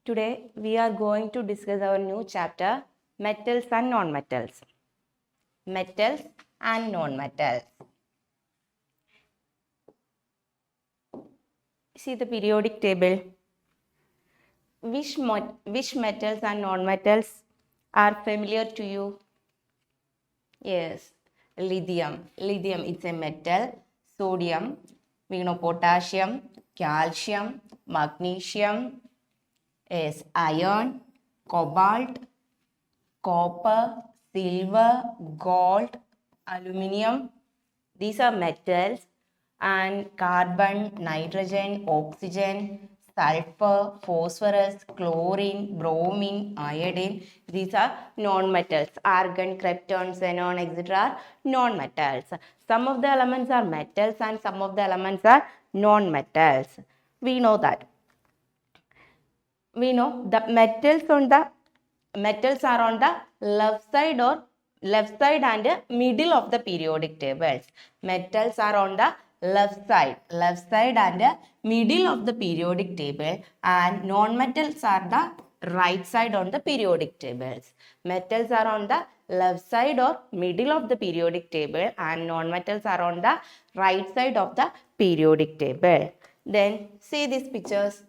Today we are going to discuss our new chapter, metals and non-metals. Metals and non-metals. See the periodic table. Which metals and non-metals are familiar to you? Yes, lithium. Lithium is a metal. Sodium, we know potassium, calcium, magnesium, is iron, cobalt, copper, silver, gold, aluminium. These are metals, and carbon, nitrogen, oxygen, sulfur, phosphorus, chlorine, bromine, iodine. These are non-metals. Argon, krypton, xenon, etc. are non-metals. Some of the elements are metals and some of the elements are non-metals. We know that. We know the metals are on the left side and middle of the periodic tables. Metals are on the left side and middle of the periodic table, and non-metals are the right side on the periodic tables. Metals are on the left side or middle of the periodic table, and non-metals are on the right side of the periodic table. Then see these pictures.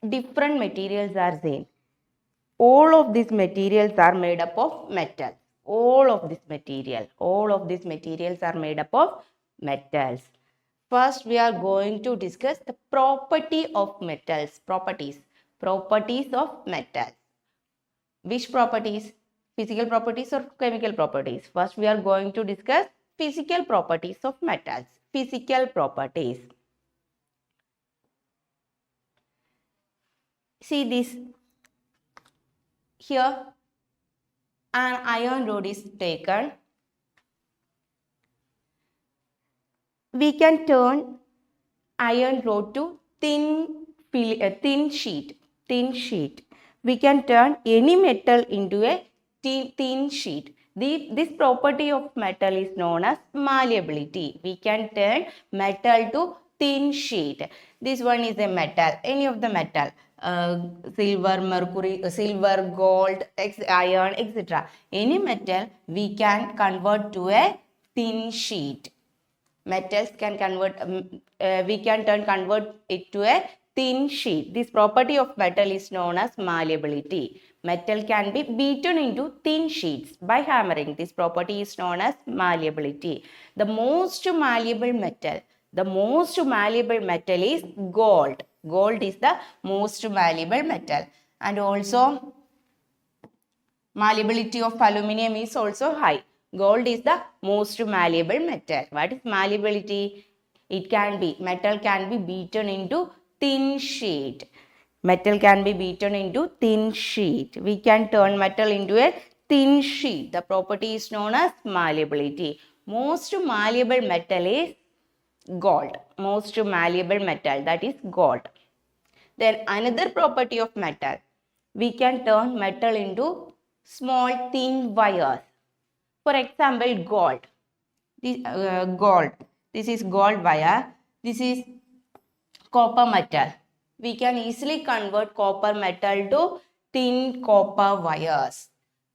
Different materials are seen. All of these materials are made up of metal. All of these materials are made up of metals. First, we are going to discuss the property of metals. Properties of metals. Which properties? Physical properties or chemical properties? First, we are going to discuss physical properties of metals. Physical properties. See this. Here an iron rod is taken. We can turn iron rod to thin sheet. We can turn any metal into a thin sheet. This property of metal is known as malleability. We can turn metal to thin sheet. This one is a metal, any of the metal. Silver, gold, iron, etc. Any metal we can convert to a thin sheet. Metals can we can convert it to a thin sheet. This property of metal is known as malleability. Metal can be beaten into thin sheets by hammering. This property is known as malleability. The most malleable metal is gold. Gold is the most malleable metal. And also malleability of aluminium is also high. Gold is the most malleable metal. What is malleability? Metal can be beaten into thin sheet. Metal can be beaten into thin sheet. We can turn metal into a thin sheet. The property is known as malleability. Most malleable metal is gold. Most malleable metal, that is gold. Then another property of metal, we can turn metal into small thin wires. For example, gold. This is gold wire. This is copper metal. We can easily convert copper metal to thin copper wires.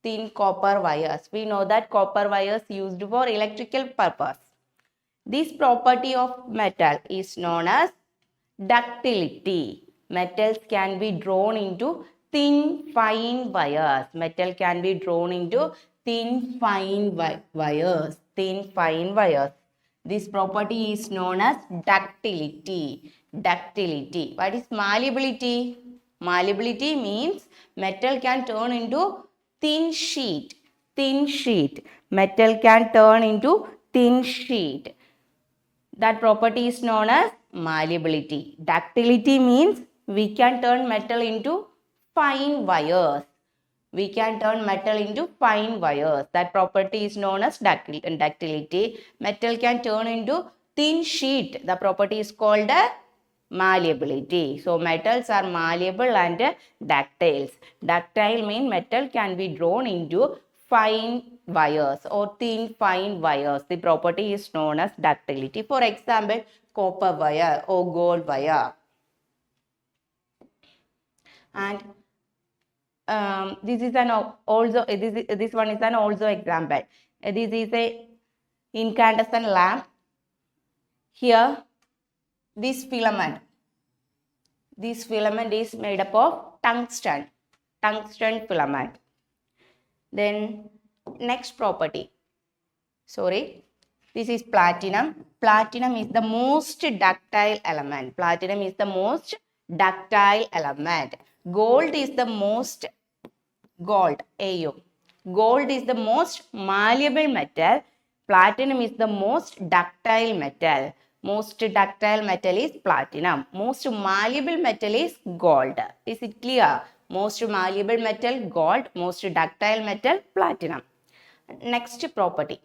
We know that copper wires used for electrical purpose. This property of metal is known as ductility. Metals can be drawn into thin fine wires. Metal can be drawn into thin fine wires. This property is known as ductility. What is malleability? Malleability means metal can turn into thin sheet. Metal can turn into thin sheet. That property is known as malleability. Ductility means we can turn metal into fine wires. That property is known as ductility. Metal can turn into thin sheet. The property is called malleability. So metals are malleable and ductile. Ductile means metal can be drawn into fine wires or thin fine wires. The property is known as ductility. For example, copper wire or gold wire. And this is an also this one is an also example. This is a incandescent lamp. Here, this filament is made up of tungsten filament. Then next property, sorry, this is platinum. Platinum is the most ductile element. Gold is the most malleable metal. Platinum is the most ductile metal. Most ductile metal is platinum. Most malleable metal is gold. Is it clear? Most malleable metal, gold. Most ductile metal, platinum. Next property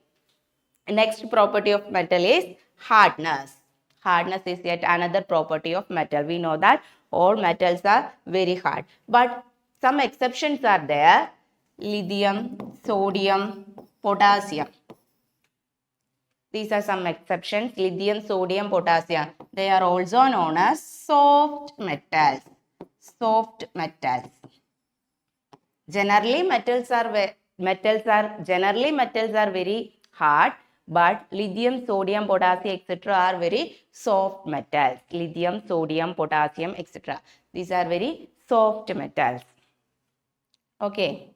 of metal is hardness. Hardness is yet another property of metal. We know that all metals are very hard, but some exceptions are there. Lithium, sodium, potassium. These are some exceptions. Lithium, sodium, potassium. They are also known as soft metals. Generally, metals are very hard, but lithium, sodium, potassium, etc. are very soft metals. Lithium, sodium, potassium, etc. These are very soft metals. Okay.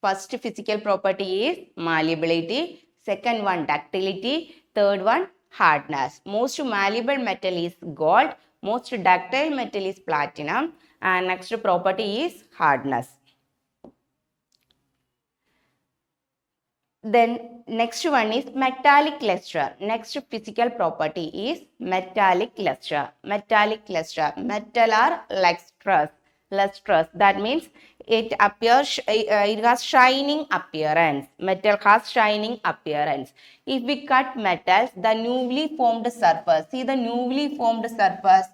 First physical property is malleability. Second one, ductility. Third one, hardness. Most malleable metal is gold. Most ductile metal is platinum. And next property is hardness. Then next one is metallic luster. Next physical property is metallic luster. Metal are lustrous. That means it has shining appearance. Metal has shining appearance. If we cut metals, the newly formed surface. See the newly formed surface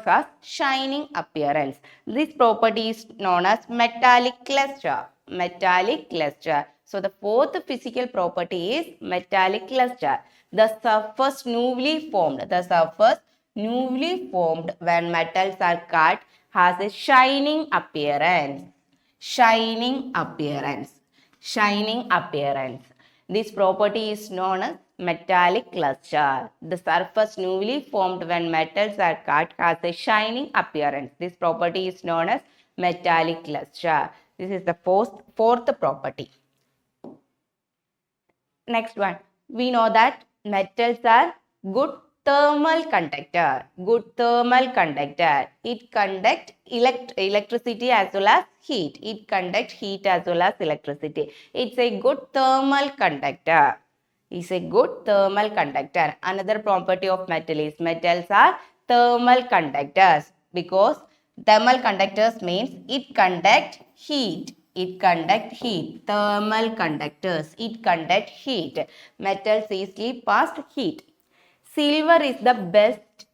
has shining appearance. This property is known as metallic luster. So the fourth physical property is metallic luster. The surface newly formed when metals are cut has a shining appearance. This property is known as metallic luster. The surface newly formed when metals are cut has a shining appearance. This property is known as metallic luster. This is the fourth property. Next one, we know that metals are good thermal conductor. It conducts electricity as well as heat. It's a good thermal conductor. Another property of metal is metals are thermal conductors, because thermal conductors means it conduct heat. Thermal conductors. It conduct heat. Metals easily pass heat. Silver is the best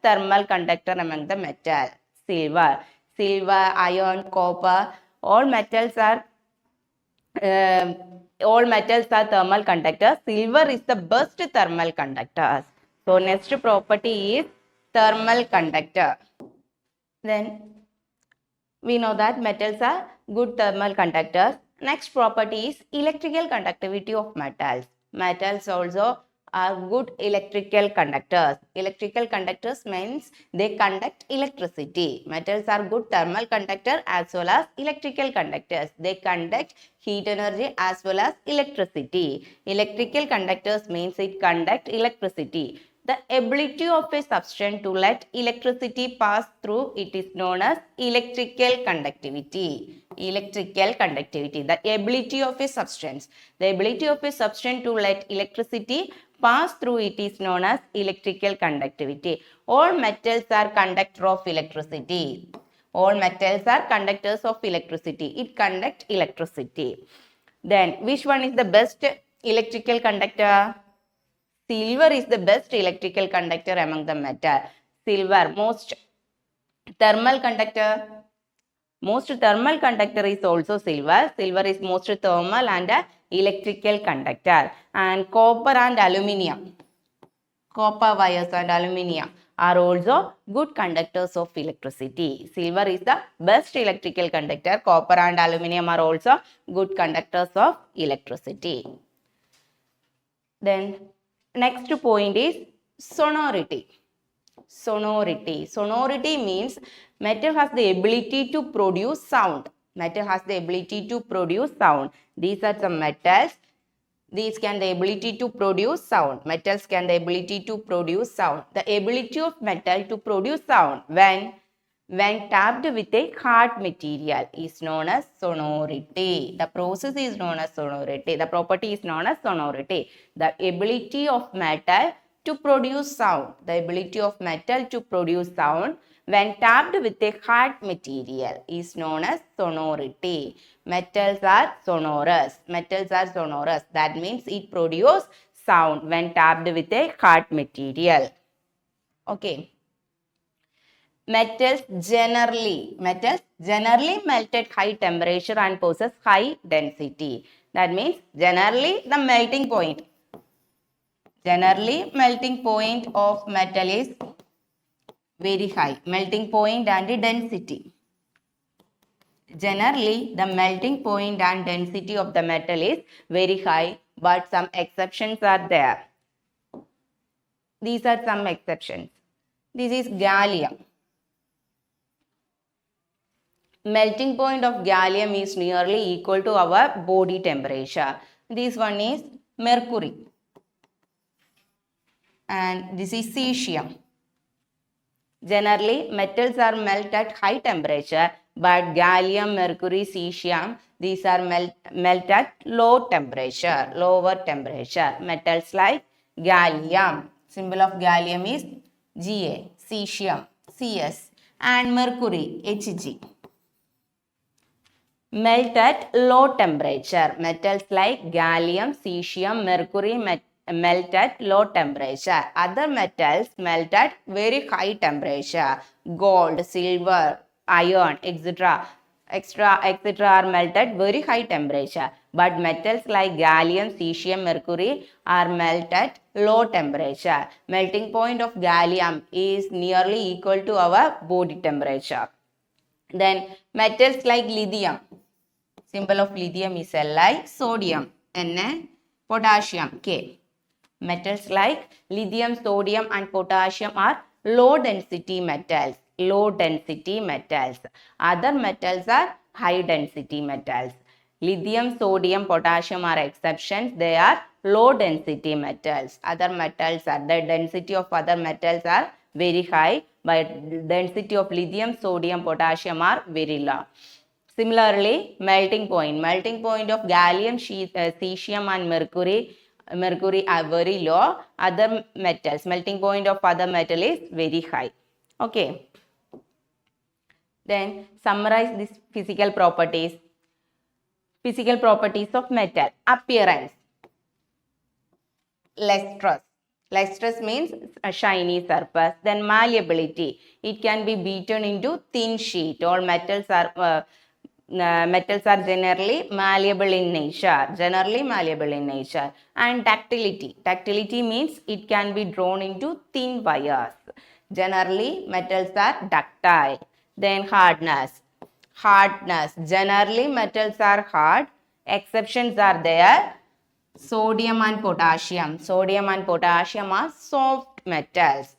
thermal conductor among the metals. Silver, iron, copper, all metals are thermal conductors. Silver is the best thermal conductor. So next property is thermal conductor. Then we know that metals are good thermal conductors. Next property is electrical conductivity of metals. Metals also are good electrical conductors. Electrical conductors means they conduct electricity. Metals are good thermal conductor as well as electrical conductors. They conduct heat energy as well as electricity. Electrical conductors means it conduct electricity. The ability of a substance to let electricity pass through it is known as electrical conductivity. The ability of a substance to let electricity pass through it is known as electrical conductivity. All metals are conductors of electricity. It conducts electricity. Then which one is the best electrical conductor? Silver is the best electrical conductor among the metal. Silver, most thermal conductor is also silver. Silver is most thermal and electrical conductor. And copper and aluminium. Copper wires and aluminium are also good conductors of electricity. Silver is the best electrical conductor. Copper and aluminium are also good conductors of electricity. Then next point is sonority. Sonority. Sonority means metal has the ability to produce sound. Metal has the ability to produce sound. These are some metals. These can the ability to produce sound. Metals can the ability to produce sound. The ability of metal to produce sound when tapped with a hard material is known as sonority. The process is known as sonority. The property is known as sonority. The ability of metal to produce sound. The ability of metal to produce sound when tapped with a hard material is known as sonority. Metals are sonorous. Metals are sonorous. That means it produces sound when tapped with a hard material. Okay. Metals generally melt at high temperature and possess high density. That means generally melting point of metal is very high. Melting point and density. Generally, the melting point and density of the metal is very high, but some exceptions are there. These are some exceptions. This is gallium. Melting point of gallium is nearly equal to our body temperature. This one is mercury. And this is cesium. Generally, metals are melt at high temperature, but gallium, mercury, cesium, these are melt at lower temperature. Metals like gallium, symbol of gallium is Ga, cesium, Cs, and mercury, Hg. Melt at low temperature. Metals like gallium, cesium, mercury melt at low temperature. Other metals melt at very high temperature. Gold, silver, iron, etc. are melted at very high temperature. But metals like gallium, cesium, mercury are melted at low temperature. Melting point of gallium is nearly equal to our body temperature. Then metals like lithium. Symbol of lithium is Li, sodium, Na, potassium, K. Metals like lithium, sodium and potassium are low density metals. Other metals are high density metals. Lithium, sodium, potassium are exceptions. They are low density metals. Other metals are, the density of other metals are very high, but density of lithium, sodium, potassium are very low. Similarly, melting point of gallium, cesium and mercury are very low. Other metals, melting point of other metal is very high. Okay. Then summarize these physical properties. Physical properties of metal. Appearance. Lustrous. Lustrous means a shiny surface. Then malleability. It can be beaten into thin sheet. All metals are generally malleable in nature. And ductility. Ductility means it can be drawn into thin wires. Generally, metals are ductile. Then hardness. Generally, metals are hard. Exceptions are there. Sodium and potassium are soft metals.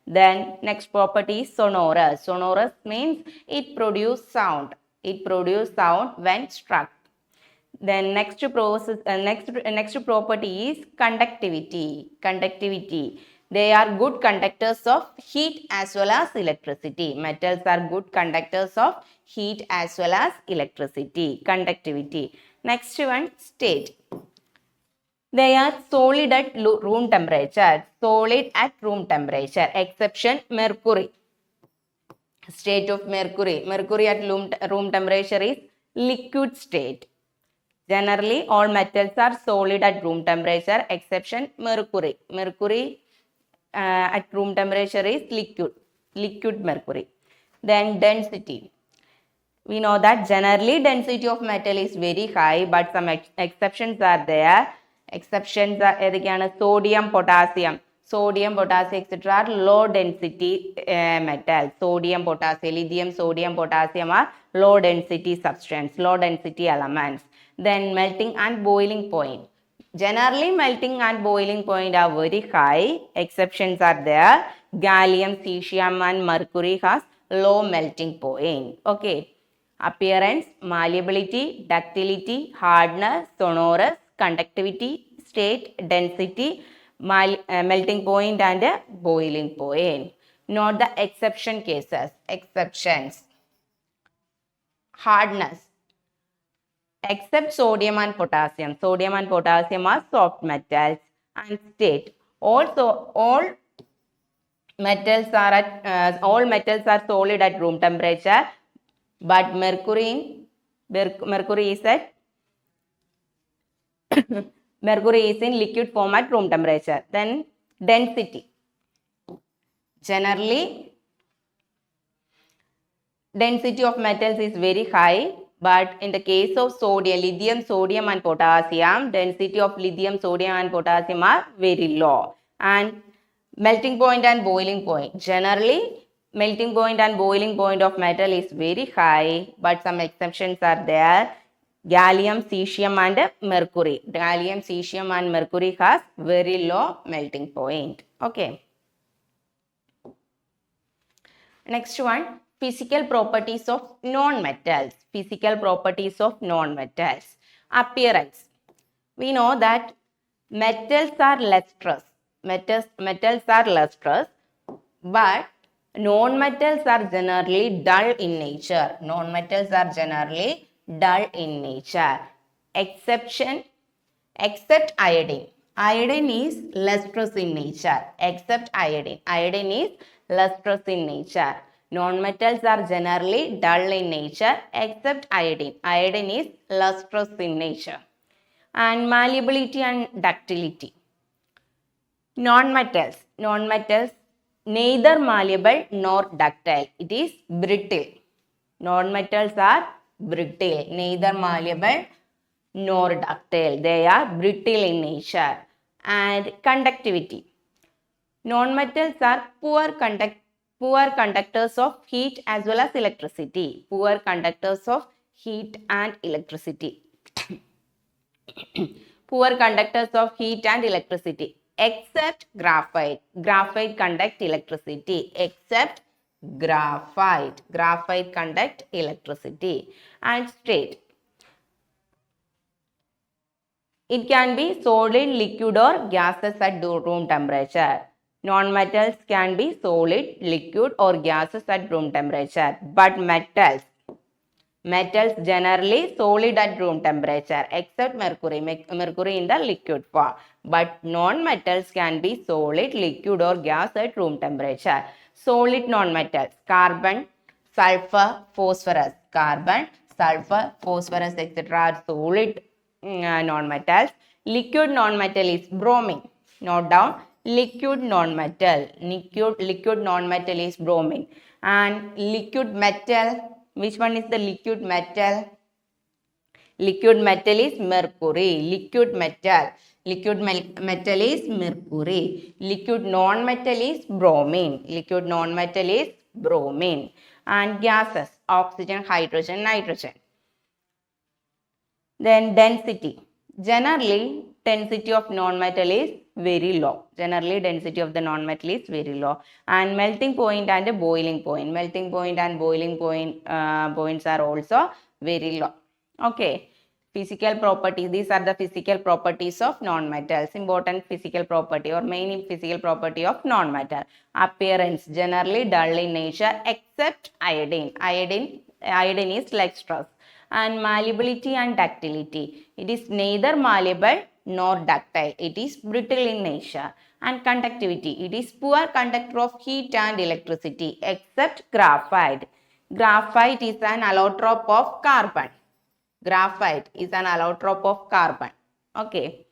Then next property is sonorous. Sonorous means it produces sound. When struck. Then next property is conductivity. They are good conductors of heat as well as electricity. Metals are good conductors of heat as well as electricity. Conductivity. Next one, state. They are solid at room temperature. Exception, mercury. State of mercury. Mercury at room temperature is liquid state. Generally, all metals are solid at room temperature. Exception, mercury. Mercury at room temperature is liquid mercury. Then density. We know that generally density of metal is very high, but some exceptions are there. Exceptions are ഏതൊക്കെയാണ്? Sodium, potassium. Sodium, potassium, etc. are low density metals. Sodium, potassium, lithium, sodium, potassium are low density substance, low density elements. Then melting and boiling point. Generally, melting and boiling point are very high. Exceptions are there. Gallium, cesium, and mercury has low melting point. Okay. Appearance, malleability, ductility, hardness, sonorous, conductivity, state, density, melting point and boiling point. Note the exception cases. Exceptions. Hardness. Except sodium and potassium. Sodium and potassium are soft metals. And state. Also, all metals are solid at room temperature, but mercury is in liquid form at room temperature. Then density. Generally, density of metals is very high, but in the case of sodium, lithium, sodium and potassium, density of lithium, sodium and potassium are very low. And melting point and boiling point. Generally, melting point and boiling point of metal is very high, but some exceptions are there. Gallium, cesium and mercury. Gallium, cesium and mercury has very low melting point. Okay. Next one, physical properties of non-metals. Physical properties of non-metals. Appearance. We know that metals are lustrous. Metals are lustrous, but non-metals are generally dull in nature. Non-metals are generally dull in nature. Except iodine. Iodine is lustrous in nature. Except iodine. Iodine is lustrous in nature. Non-metals are generally dull in nature except iodine. Iodine is lustrous in nature. And malleability and ductility. Non-metals, neither malleable nor ductile. It is brittle. Non-metals are brittle, neither malleable nor ductile. They are brittle in nature. And conductivity. Non-metals are poor conductors of heat as well as electricity. Poor conductors of heat and electricity. Poor conductors of heat and electricity. Except graphite. Graphite conduct electricity. Except graphite. Graphite conduct electricity. And state. It can be solid, liquid or gases at room temperature. Non-metals can be solid, liquid or gases at room temperature. But metals generally solid at room temperature except mercury. Mercury in the liquid form. But non-metals can be solid, liquid or gas at room temperature. Solid non-metals. Carbon, sulfur, phosphorus. Carbon, sulfur, phosphorus, etc. are solid non-metals. Liquid non-metal is bromine. Note down. Liquid non-metal. Liquid non-metal is bromine. And liquid metal. Which one is the liquid metal? Liquid metal is mercury. Liquid metal. Liquid metal is mercury. Liquid non-metal is bromine. Liquid non-metal is bromine. And gases, oxygen, hydrogen, nitrogen. Then density. Generally, density of non-metal is very low. Generally, density of the non-metal is very low. And melting point and boiling point. Melting point and boiling point points are also very low. Okay. Physical properties. These are the physical properties of non-metals. Important physical property or main physical property of non-metal. Appearance. Generally dull in nature except iodine. Iodine is lustrous. And malleability and ductility. It is neither malleable nor ductile. It is brittle in nature. And conductivity. It is poor conductor of heat and electricity except graphite. Graphite is an allotrope of carbon. Graphite is an allotrope of carbon. Okay.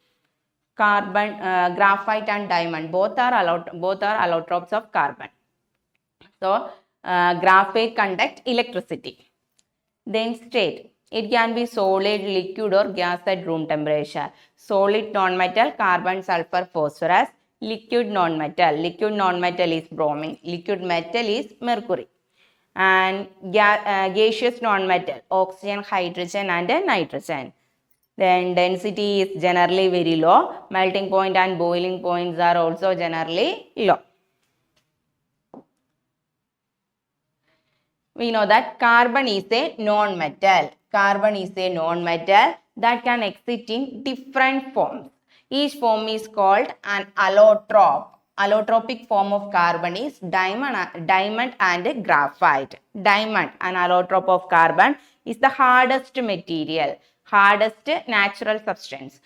Graphite and diamond both are allotropes of carbon. So graphite conduct electricity. Then state. It can be solid, liquid or gas at room temperature. Solid non-metal, carbon, sulfur, phosphorus. Liquid non-metal. Liquid non-metal is bromine. Liquid metal is mercury. And gaseous non-metal, oxygen, hydrogen and nitrogen. Then density is generally very low. Melting point and boiling points are also generally low. We know that carbon is a non-metal. Carbon is a non-metal that can exist in different forms. Each form is called an allotrope. Allotropic form of carbon is diamond and graphite. Diamond, an allotrope of carbon, is the hardest material, hardest natural substance,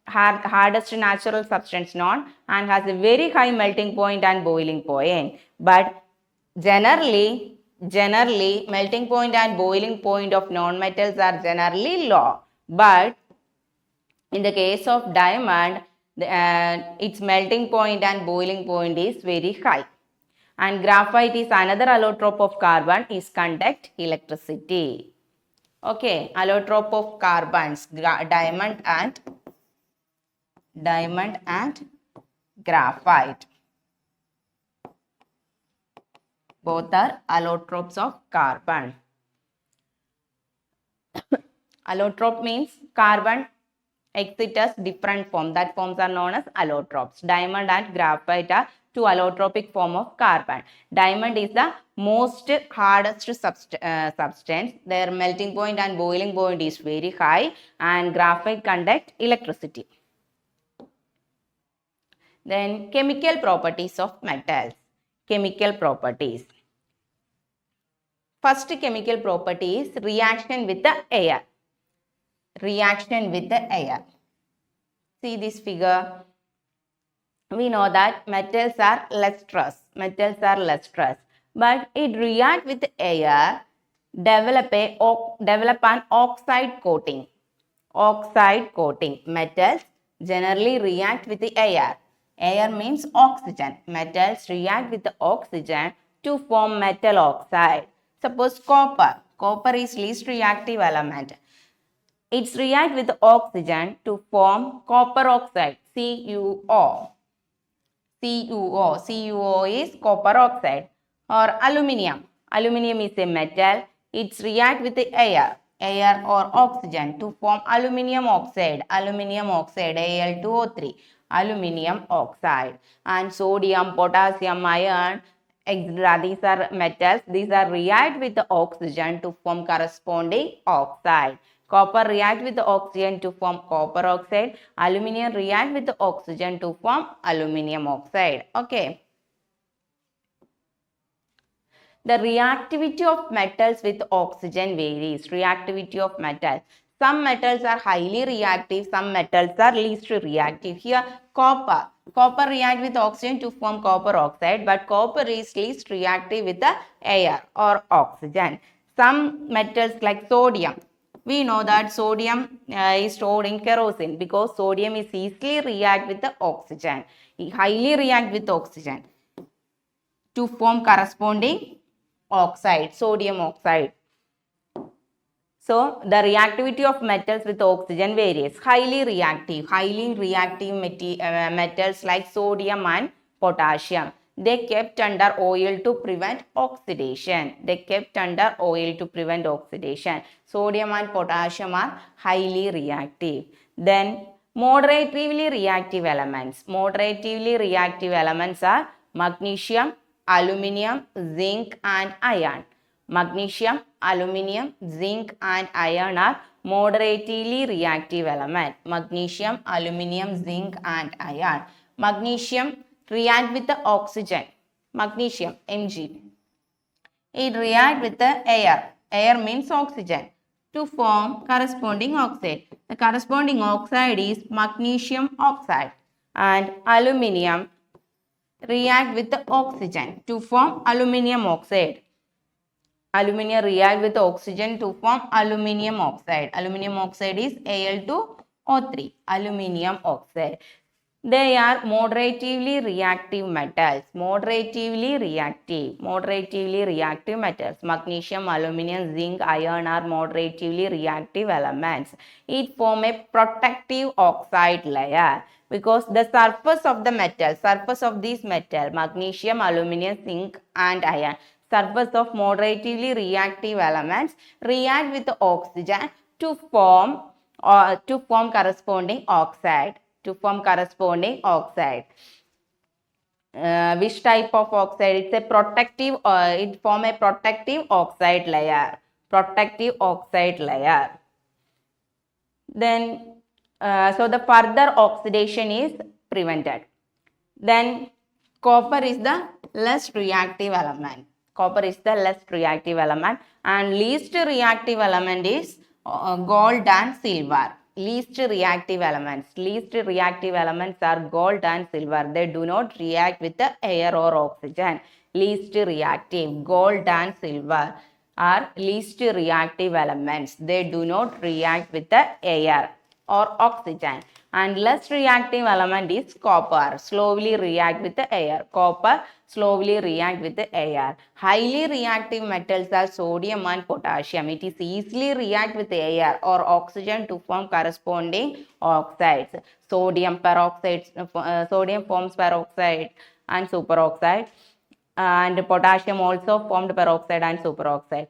hardest natural substance known, and has a very high melting point and boiling point. But generally, melting point and boiling point of non-metals are generally low. But in the case of diamond, its melting point and boiling point is very high. And graphite is another allotrope of carbon, is conduct electricity. Okay, allotrope of carbons, diamond and graphite. Both are allotropes of carbon. Allotrope means carbon exit as different form. That forms are known as allotropes. Diamond and graphite are two allotropic form of carbon. Diamond is the most hardest substance. Their melting point and boiling point is very high, and graphite conduct electricity. Then chemical properties of metals. Chemical properties. First chemical property is reaction with the air. Reaction with the air. See this figure. We know that metals are lustrous. Metals are lustrous. But it reacts with the air, develop an oxide coating. Oxide coating. Metals generally react with the air. Air means oxygen. Metals react with the oxygen to form metal oxide. Suppose copper. Copper is least reactive element. It reacts with oxygen to form copper oxide, CuO. CuO is copper oxide. Or aluminium. Aluminium is a metal. It reacts with the air or oxygen to form aluminium oxide. Aluminium oxide, Al2O3. Aluminium oxide. And sodium, potassium, iron, etc. These are metals. These are react with the oxygen to form corresponding oxide. Copper react with the oxygen to form copper oxide. Aluminium react with the oxygen to form aluminium oxide. Okay. The reactivity of metals with oxygen varies. Reactivity of metals. Some metals are highly reactive, some metals are least reactive. Here, copper. Copper reacts with oxygen to form copper oxide, but copper is least reactive with the air or oxygen. Some metals like sodium. We know that sodium is stored in kerosene because sodium is easily react with the oxygen. It highly react with oxygen to form corresponding oxide, sodium oxide. So, the reactivity of metals with oxygen varies. Highly reactive metals like sodium and potassium. They kept under oil to prevent oxidation. Sodium and potassium are highly reactive. Then, moderatively reactive elements. Moderatively reactive elements are magnesium, aluminium, zinc and iron. Magnesium, aluminium, zinc and iron are moderatively reactive elements. Magnesium, aluminium, zinc and iron. Magnesium react with the oxygen. Magnesium, Mg. It react with the air. Air means oxygen to form corresponding oxide. The corresponding oxide is magnesium oxide. And aluminium react with the oxygen to form aluminium oxide. Aluminium react with oxygen to form aluminium oxide. Aluminium oxide is Al2O3. Aluminium oxide. They are moderatively reactive metals. Moderatively reactive metals. Magnesium, aluminum, zinc, iron are moderatively reactive elements. It form a protective oxide layer because the surface of the metal, surface of this metal, magnesium, aluminum, zinc and iron, surface of moderatively reactive elements react with the oxygen to form corresponding oxide. Which type of oxide? It's a protective, it form a protective oxide layer. Then, so the further oxidation is prevented. Then, copper is the less reactive element. And least reactive element is gold and silver. Least reactive elements are gold and silver. They do not react with the air or oxygen. Least reactive, gold and silver are least reactive elements. They do not react with the air or oxygen. And less reactive element is copper. Slowly react with the air. Highly reactive metals are sodium and potassium. It is easily react with air or oxygen to form corresponding oxides. Sodium forms peroxide and superoxide, and potassium also formed peroxide and superoxide.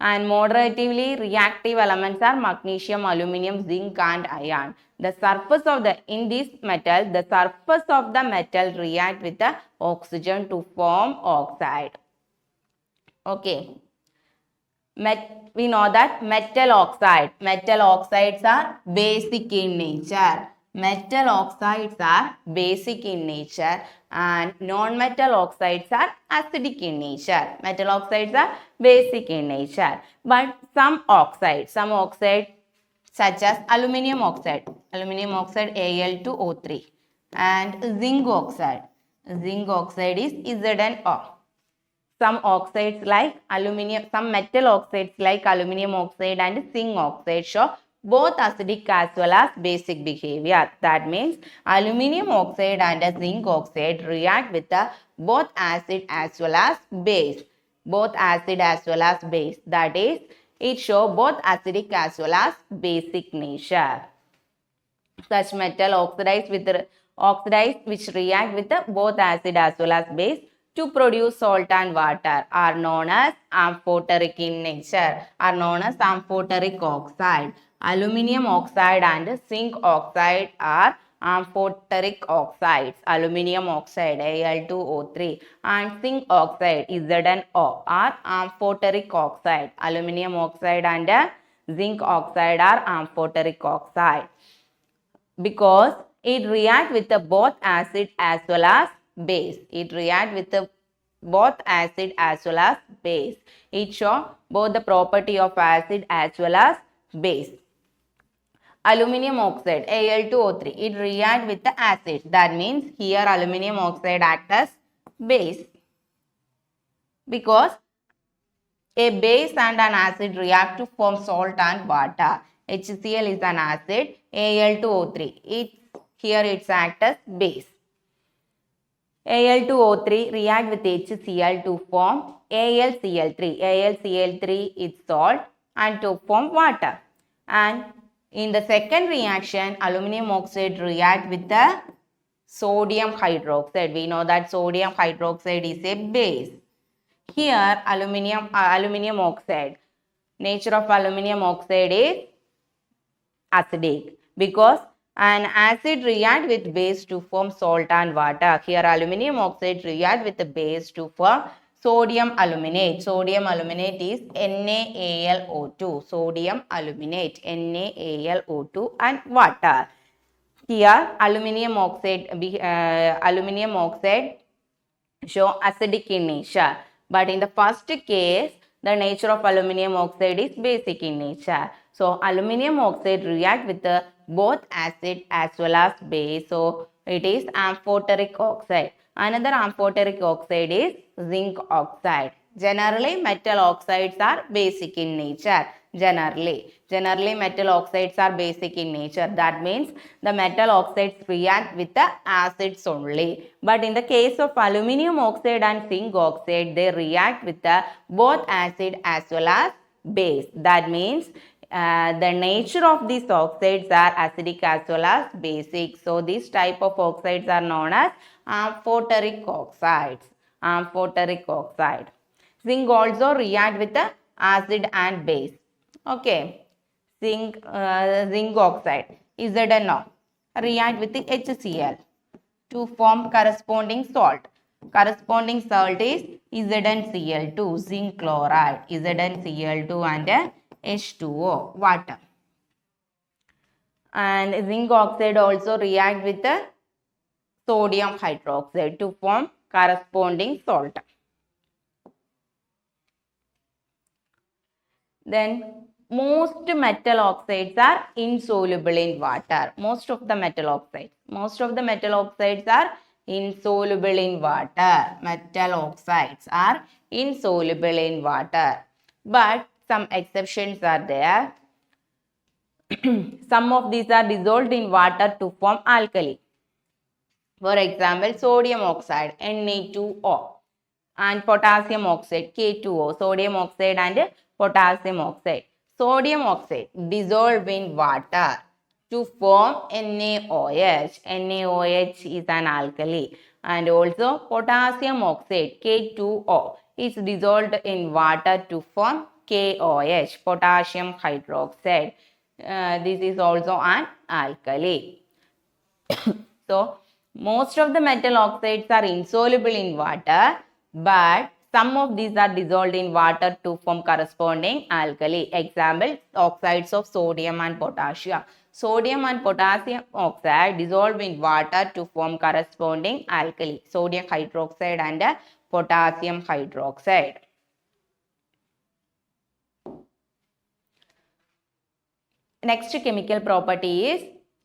And moderatively reactive elements are magnesium, aluminum, zinc and iron. The surface of the metal react with the oxygen to form oxide. Okay. We know that metal oxides are basic in nature. And non-metal oxides are acidic in nature. Metal oxides are basic in nature. But some oxides such as aluminium oxide Al2O3, and zinc oxide is ZnO. Some metal oxides like aluminium oxide and zinc oxide show both acidic as well as basic behavior. That means aluminium oxide and zinc oxide react with both acid as well as base. That is, it shows both acidic as well as basic nature. Such metal oxides which react with both acid as well as base to produce salt and water are known as amphoteric in nature, oxide. Aluminium oxide and zinc oxide are amphoteric oxides. Aluminium oxide Al2O3 and zinc oxide ZnO are amphoteric oxide. Aluminium oxide and zinc oxide are amphoteric oxide because it reacts with both acid as well as base. It shows both the property of acid as well as base. Aluminium oxide Al2O3, it reacts with the acid. That means here aluminium oxide acts as base because a base and an acid react to form salt and water. HCl is an acid, Al2O3. Here it acts as base. Al2O3 react with HCl to form AlCl3. AlCl3 is salt and to form water. And in the second reaction, aluminium oxide react with the sodium hydroxide. We know that sodium hydroxide is a base. Here aluminium oxide. Nature of aluminium oxide is acidic because an acid react with base to form salt and water. Here aluminium oxide react with the base to form sodium aluminate. Sodium aluminate is NaAlO2. Sodium aluminate, NaAlO2 and water. Here aluminium oxide show acidic in nature. But in the first case, the nature of aluminium oxide is basic in nature. So aluminium oxide react with both acid as well as base. So it is amphoteric oxide. Another amphoteric oxide is zinc oxide. Generally, metal oxides are basic in nature. Generally, metal oxides are basic in nature. That means the metal oxides react with the acids only. But in the case of aluminium oxide and zinc oxide, they react with the both acid as well as base. That means the nature of these oxides are acidic as well as basic. So, this type of oxides are known as amphoteric oxides. Amphoteric oxide. Zinc also react with the acid and base. Okay. Zinc oxide, ZnO, react with the HCl to form corresponding salt. Corresponding salt is ZnCl2, zinc chloride, ZnCl2 and H2O, water. And zinc oxide also react with the sodium hydroxide to form corresponding salt. Then most metal oxides are insoluble in water. Most of the metal oxides are insoluble in water. Metal oxides are insoluble in water. But some exceptions are there. Some of these are dissolved in water to form alkali. For example, sodium oxide, Na2O, and potassium oxide, K2O, sodium oxide and potassium oxide. Sodium oxide dissolve in water to form NaOH. NaOH is an alkali. And also potassium oxide, K2O, is dissolved in water to form KOH, potassium hydroxide. This is also an alkali. So, most of the metal oxides are insoluble in water, but some of these are dissolved in water to form corresponding alkali. Example, oxides of sodium and potassium. Sodium and potassium oxide dissolve in water to form corresponding alkali. Sodium hydroxide and potassium hydroxide. Next chemical property is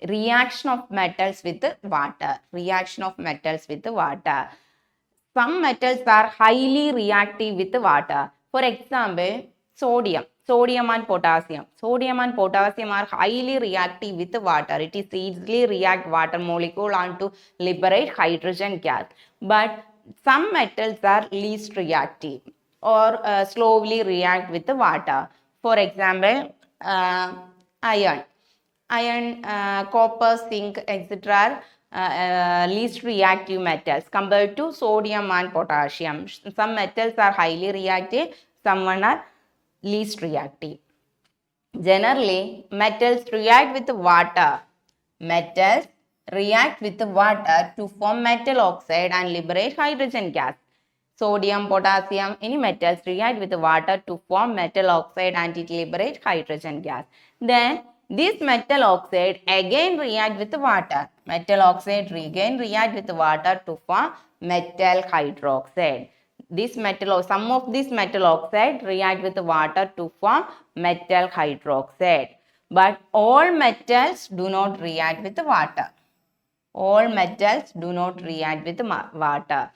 reaction of metals with water. Reaction of metals with water. Some metals are highly reactive with water. For example, sodium and potassium. Sodium and potassium are highly reactive with water. It is easily react water molecule and to liberate hydrogen gas. But some metals are least reactive or slowly react with the water. For example, iron, copper, zinc, etc. are least reactive metals compared to sodium and potassium. Some metals are highly reactive, some are least reactive. Generally, metals react with water. Metals react with water to form metal oxide and liberate hydrogen gas. Sodium, potassium, any metals react with water to form metal oxide and it liberates hydrogen gas. Then this metal oxide again react with water. Metal oxide again react with water to form metal hydroxide. Some of this metal oxide react with water to form metal hydroxide. But all metals do not react with water. All metals do not react with water.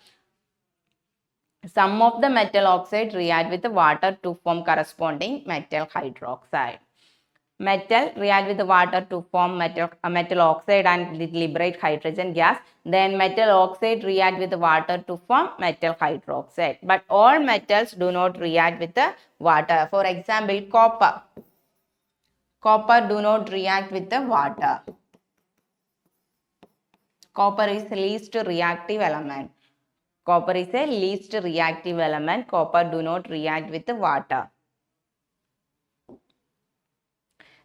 Some of the metal oxide react with water to form corresponding metal hydroxide. Metal react with water to form metal oxide and liberate hydrogen gas. Then metal oxide react with water to form metal hydroxide. But all metals do not react with the water. For example, copper. Copper do not react with the water. Copper is the least reactive element. Copper is a least reactive element. Copper do not react with the water.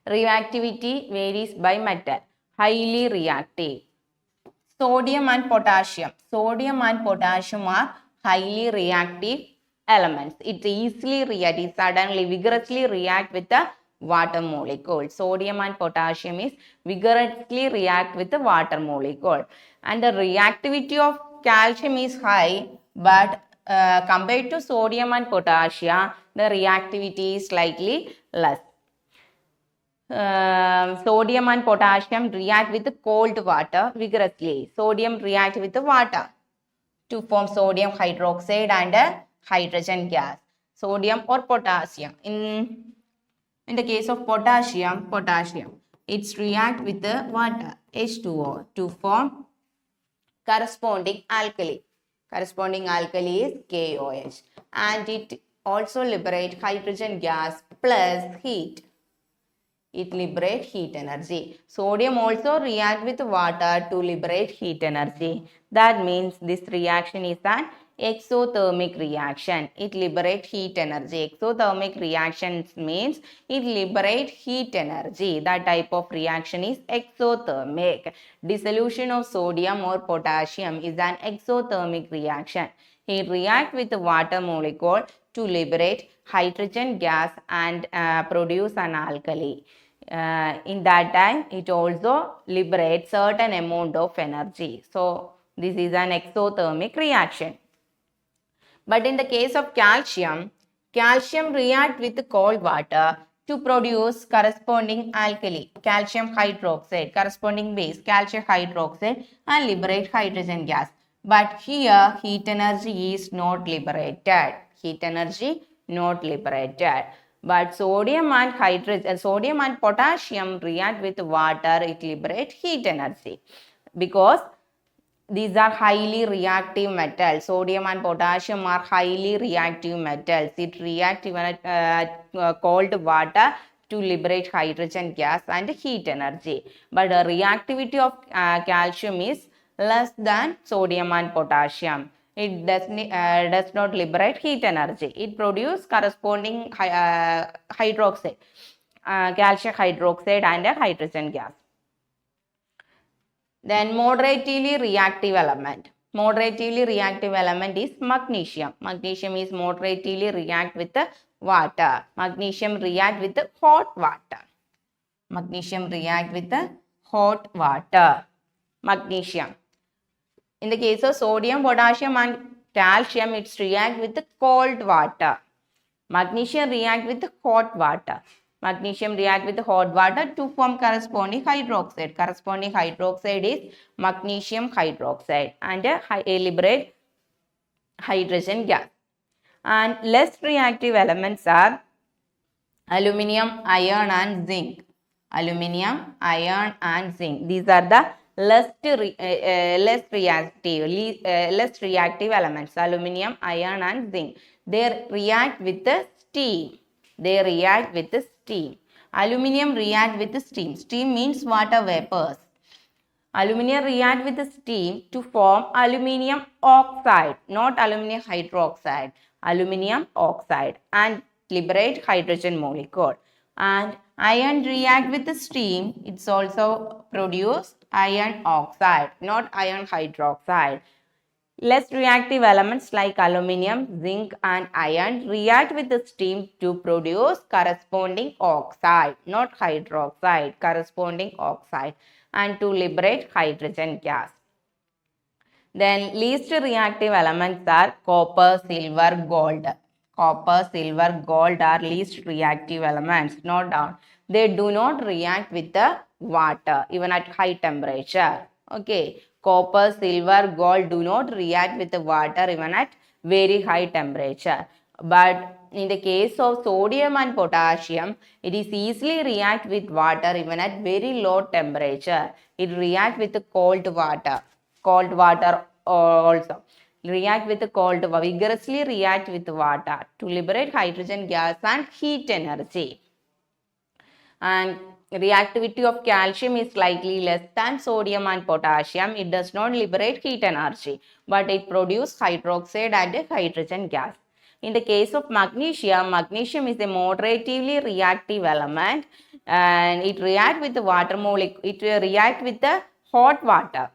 Reactivity varies by metal. Highly reactive. Sodium and potassium. Sodium and potassium are highly reactive elements. It easily react, it suddenly, vigorously react with the water molecule. Sodium and potassium is vigorously react with the water molecule. And the reactivity of calcium is high, but compared to sodium and potassium, the reactivity is slightly less. Sodium and potassium react with cold water vigorously. Sodium react with water to form sodium hydroxide and hydrogen gas. Sodium or potassium. In the case of potassium, it's react with the water, H2O, to form corresponding alkali. Corresponding alkali is KOH. And it also liberates hydrogen gas plus heat. It liberates heat energy. Sodium also react with water to liberate heat energy. That means this reaction is an exothermic reaction. It liberates heat energy. Exothermic reactions means it liberates heat energy. That type of reaction is exothermic. Dissolution of sodium or potassium is an exothermic reaction. It reacts with the water molecule to liberate hydrogen gas and produce an alkali. In that time, it also liberates certain amount of energy. So, this is an exothermic reaction. But in the case of calcium, calcium reacts with cold water to produce corresponding alkali, calcium hydroxide, corresponding base, calcium hydroxide, and liberate hydrogen gas. But here, heat energy is not liberated. Heat energy not liberated. But sodium and potassium react with water, it liberates heat energy. Because these are highly reactive metals. Sodium and potassium are highly reactive metals. It reacts even at cold water to liberate hydrogen gas and heat energy. But the reactivity of calcium is less than sodium and potassium. It does not liberate heat energy. It produces corresponding hydroxide, calcium hydroxide and hydrogen gas. Then moderately reactive element. Moderately reactive element is magnesium. Magnesium is moderately react with the water. Magnesium react with the hot water. Magnesium react with the hot water. Magnesium. In the case of sodium, potassium and calcium, it's react with the cold water. Magnesium react with the hot water. Magnesium react with the hot water to form corresponding hydroxide. Corresponding hydroxide is magnesium hydroxide and liberate hydrogen gas. And less reactive elements are aluminium, iron and zinc. Aluminium, iron and zinc. These are the less reactive elements. Aluminium, iron and zinc. They react with the steam. They react with the steam. Aluminium react with the steam. Steam means water vapors. Aluminium react with the steam to form aluminium oxide, not aluminium hydroxide. Aluminium oxide and liberate hydrogen molecule. And iron react with the steam. It's also produce iron oxide, not iron hydroxide. Less reactive elements like aluminium, zinc and iron react with the steam to produce corresponding oxide, not hydroxide, corresponding oxide, and to liberate hydrogen gas. Then least reactive elements are copper, silver, gold. Copper, silver, gold are least reactive elements. Note down. They do not react with the water even at high temperature. Okay. Copper, silver, gold do not react with the water even at very high temperature. But in the case of sodium and potassium, it is easily react with water even at very low temperature. It react with the cold water. Cold water also. React with the cold, vigorously react with water to liberate hydrogen gas and heat energy. And reactivity of calcium is slightly less than sodium and potassium. It does not liberate heat energy, but it produces hydroxide and hydrogen gas. In the case of magnesium, magnesium is a moderately reactive element and it reacts with the water molecule. It reacts with the hot water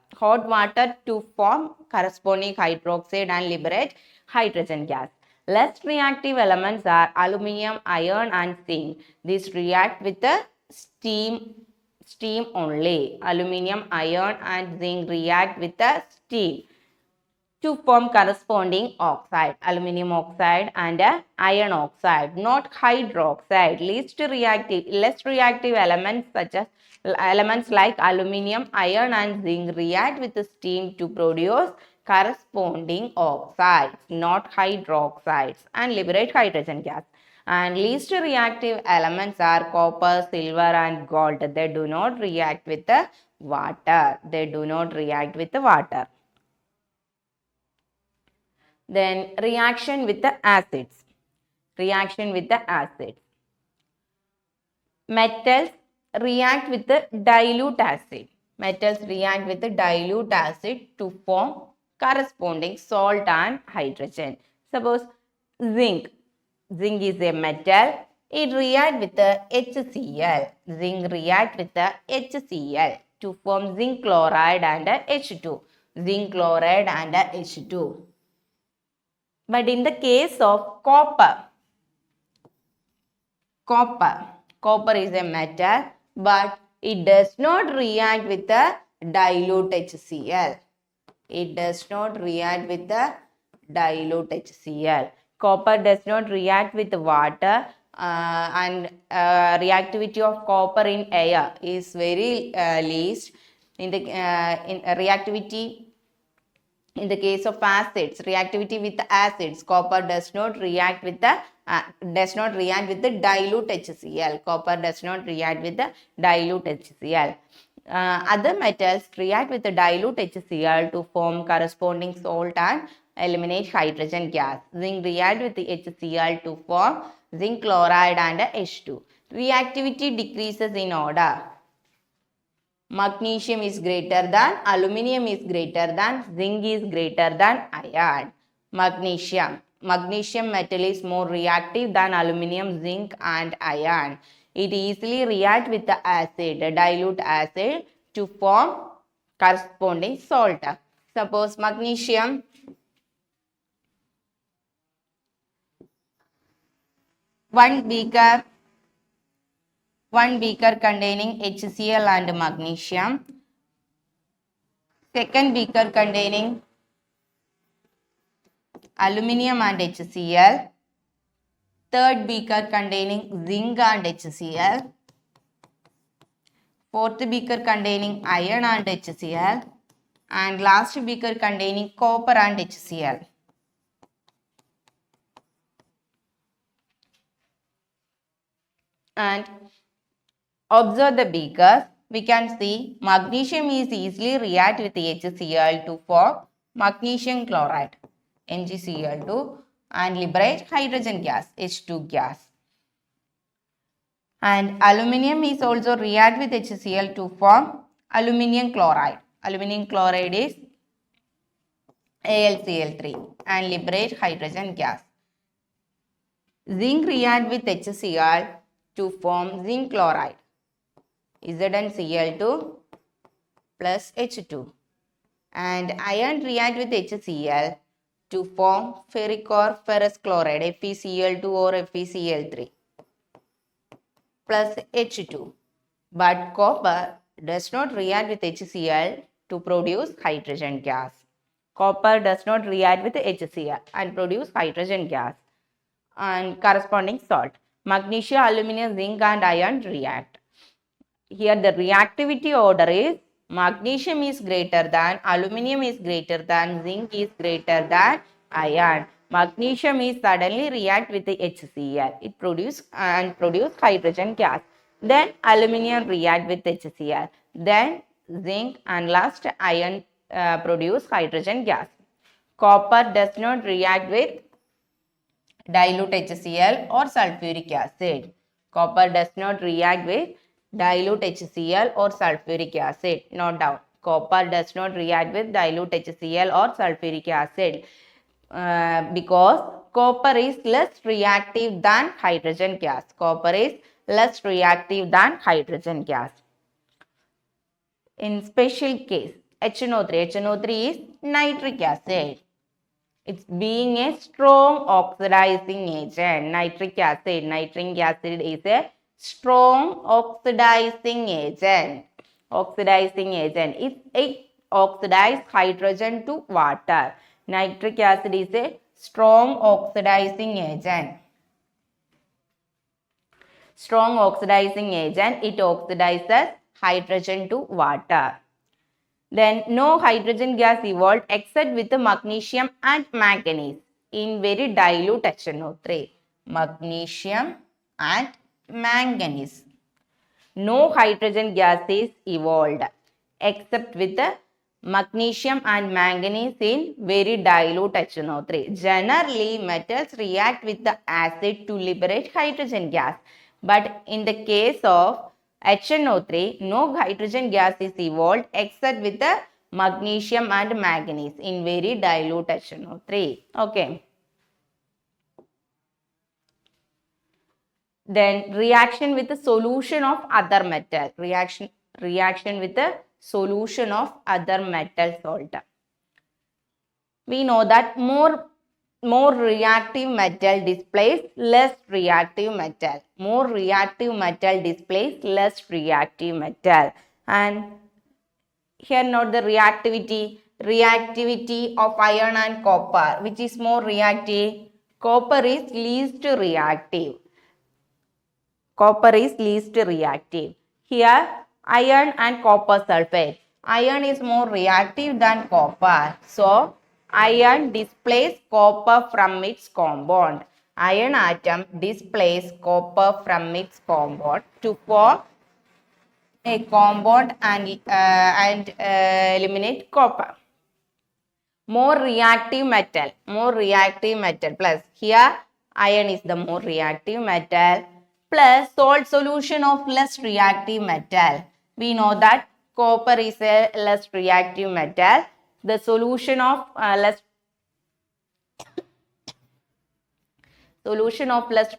to form corresponding hydroxide and liberate hydrogen gas. Less reactive elements are aluminium, iron and zinc. These react with the steam only. Aluminium, iron and zinc react with the steam to form corresponding oxide, aluminium oxide and iron oxide, not hydroxide. Less reactive elements such as elements like aluminium, iron and zinc react with the steam to produce corresponding oxides, not hydroxides, and liberate hydrogen gas. And least reactive elements are copper, silver, and gold. They do not react with the water. They do not react with the water. Then reaction with the acids. Reaction with the acids. Metals react with the dilute acid. Metals react with the dilute acid to form corresponding salt and hydrogen. Suppose zinc. Zinc is a metal. It reacts with the HCl. Zinc reacts with the HCl to form zinc chloride and H2. Zinc chloride and H2. But in the case of copper is a metal, but it does not react with the dilute HCl. It does not react with the dilute HCl. Copper does not react with water, and reactivity of copper in air is very least. In reactivity in the case of acids, reactivity with acids, copper does not react with the dilute HCl. Copper does not react with the dilute HCl. Other metals react with the dilute HCl to form corresponding salt and eliminate hydrogen gas. Zinc react with the HCl to form zinc chloride and H2. Reactivity decreases in order. Magnesium is greater than, aluminium is greater than, zinc is greater than iron. Magnesium metal is more reactive than aluminium, zinc and iron. It easily reacts with the acid, dilute acid to form corresponding salt. Suppose magnesium, one beaker containing HCl and magnesium, second beaker containing aluminium and HCl, third beaker containing zinc and HCl, fourth beaker containing iron and HCl, and last beaker containing copper and HCl. And observe the beakers. We can see magnesium is easily react with HCl to form magnesium chloride, MgCl2, and liberate hydrogen gas, H2 gas. And aluminium is also react with HCl to form aluminium chloride. Aluminium chloride is AlCl3 and liberate hydrogen gas. Zinc react with HCl to form zinc chloride, ZnCl2 plus H2. And iron react with HCl to form ferric or ferrous chloride, FeCl2 or FeCl3 plus H2. But copper does not react with HCl to produce hydrogen gas. Copper does not react with HCl and produce hydrogen gas. And corresponding salt. Magnesium, aluminium, zinc and iron react. Here the reactivity order is magnesium is greater than, aluminium is greater than, zinc is greater than iron. Magnesium is suddenly react with the HCl. It produce hydrogen gas. Then aluminium react with HCl. Then zinc and last iron produce hydrogen gas. Copper does not react with dilute HCl or sulfuric acid. Copper does not react with dilute HCl or sulfuric acid. Note down. Copper does not react with dilute HCl or sulfuric acid because copper is less reactive than hydrogen gas. Copper is less reactive than hydrogen gas. In special case, HNO3 is nitric acid. It's being a strong oxidizing agent. Nitric acid is a strong oxidizing agent. It oxidizes hydrogen to water. Nitric acid is a strong oxidizing agent. It oxidizes hydrogen to water. Then no hydrogen gas evolved except with the magnesium and manganese in very dilute HNO3. Magnesium and manganese. No hydrogen gas is evolved except with the magnesium and manganese in very dilute HNO3. Generally, metals react with the acid to liberate hydrogen gas. But in the case of HNO3, no hydrogen gas is evolved except with the magnesium and manganese in very dilute HNO3. Okay. Then reaction with the solution of other metal. Reaction with the solution of other metal salt. We know that more reactive metal displays less reactive metal. More reactive metal displays less reactive metal. And here note the reactivity. Reactivity of iron and copper. Which is more reactive? Copper is least reactive. Copper is least reactive. Here, iron and copper sulfate. Iron is more reactive than copper. So, iron displays copper from its compound. Iron atom displays copper from its compound to form a compound and eliminate copper. More reactive metal plus here iron is the more reactive metal plus salt solution of less reactive metal. We know that copper is a less reactive metal. The solution of less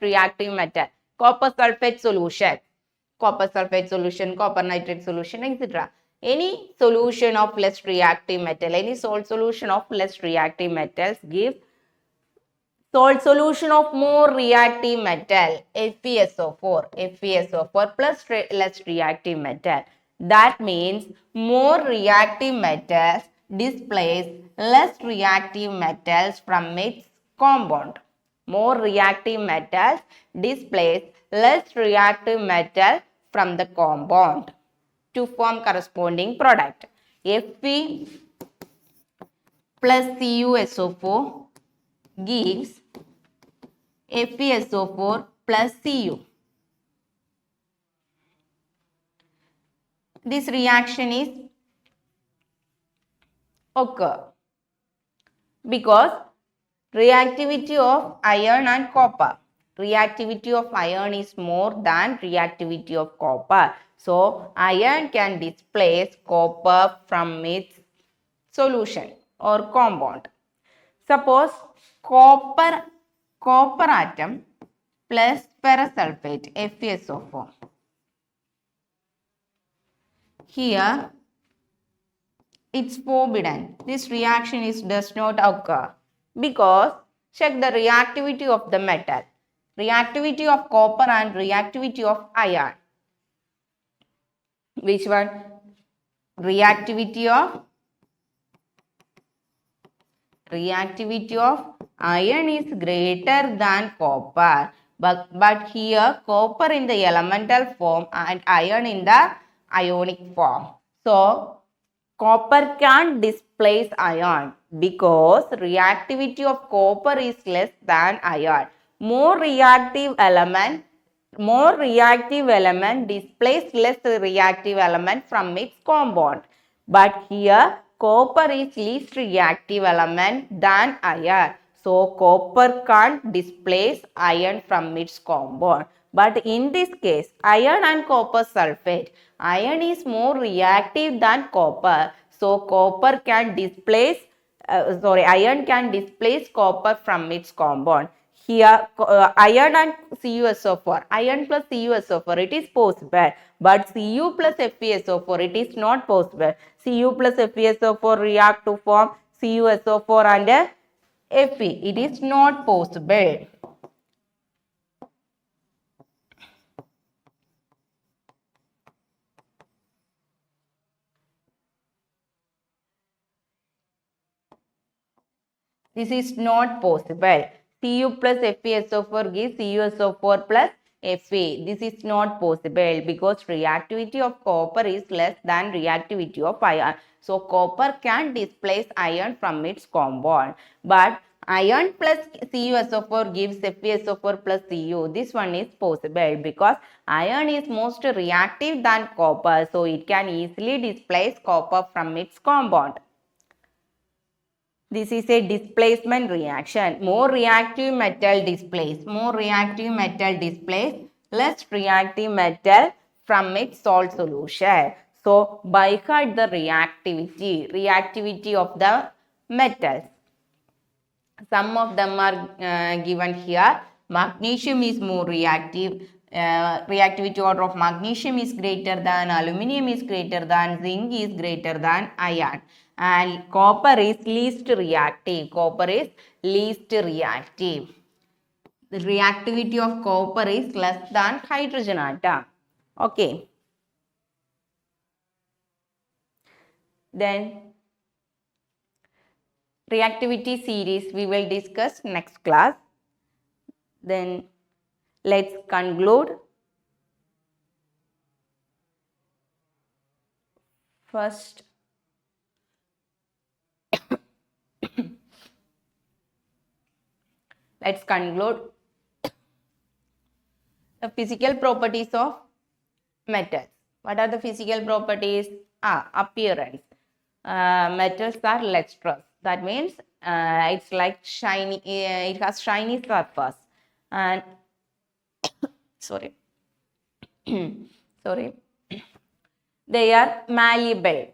reactive metal, copper sulfate solution, copper nitrate solution, etc. Any solution of less reactive metal, any salt solution of less reactive metals gives salt solution of more reactive metal, FeSO4 plus less reactive metal. That means more reactive metals displace less reactive metals from its compound. More reactive metals displace less reactive metal from the compound to form corresponding product. Fe plus CuSO4 gives FeSO4 plus Cu. This reaction is occur because reactivity of iron and copper. Reactivity of iron is more than reactivity of copper. So, iron can displace copper from its solution or compound. Suppose copper atom plus ferrous sulfate, FeSO4. Here, it's forbidden. This reaction does not occur because check the reactivity of the metal. Reactivity of copper and reactivity of iron. Which one? Reactivity of iron is greater than copper. But here copper in the elemental form and iron in the ionic form. So, copper can displace iron because reactivity of copper is less than iron. More reactive element displaces less reactive element from its compound. But here copper is least reactive element than iron. So, copper can't displace iron from its compound. But in this case, iron and copper sulfate, iron is more reactive than copper. So, iron can displace copper from its compound. Here, iron and CuSO4, iron plus CuSO4, it is possible. But Cu plus FeSO4, it is not possible. Cu plus FeSO4 react to form CuSO4 and Fe. It is not possible. This is not possible. Cu plus FeSO4 gives CuSO4 plus Fe. This is not possible because reactivity of copper is less than reactivity of iron. So copper can displace iron from its compound. But iron plus CuSO4 gives FeSO4 plus Cu. This one is possible because iron is most reactive than copper. So it can easily displace copper from its compound. This is a displacement reaction. More reactive metal displays. More reactive metal displays less reactive metal from its salt solution. So, by heart the reactivity of the metals. Some of them are given here. Magnesium is more reactive. Reactivity order of magnesium is greater than, aluminium is greater than, zinc is greater than iron. And copper is least reactive. Copper is least reactive. The reactivity of copper is less than hydrogen atom. Okay. Then reactivity series we will discuss next class. Then let's conclude. First, let's conclude the physical properties of metals. What are the physical properties? Appearance. Metals are lustrous. That means it's like shiny. It has shiny surface. And sorry, sorry. They are malleable.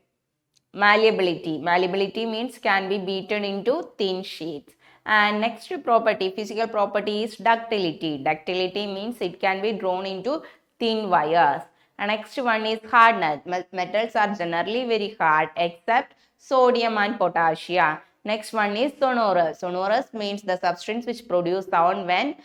Malleability means can be beaten into thin sheets. And next property, physical property is ductility. Ductility means it can be drawn into thin wires. And next one is hardness. Metals are generally very hard except sodium and potassium. Next one is sonorous. Sonorous means the substance which produces sound when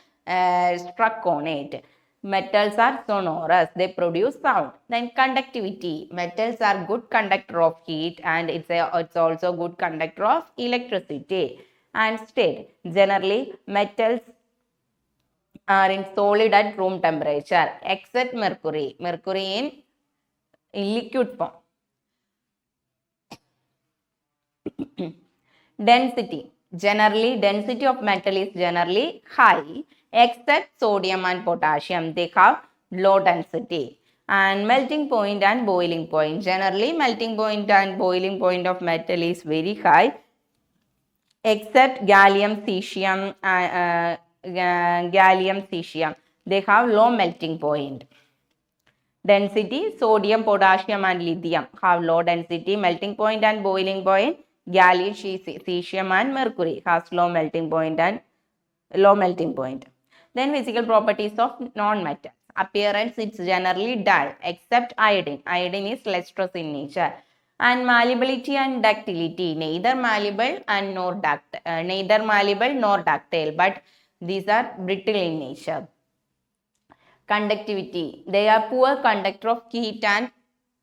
struck on it. Metals are sonorous, they produce sound. Then conductivity. Metals are good conductor of heat and it's also good conductor of electricity. And state. Generally, metals are in solid at room temperature except mercury. Mercury in liquid form. Density. Generally, density of metal is generally high except sodium and potassium. They have low density. And melting point and boiling point. Generally, melting point and boiling point of metal is very high except gallium, cesium, They have low melting point. Density, sodium, potassium and lithium have low density, melting point and boiling point. Gallium, cesium and mercury has low melting point. Then physical properties of non-metals. Appearance, it's generally dull except iodine. Iodine is lustrous in nature. And malleability and ductility, neither malleable nor ductile, but these are brittle in nature. Conductivity, they are poor conductor of heat and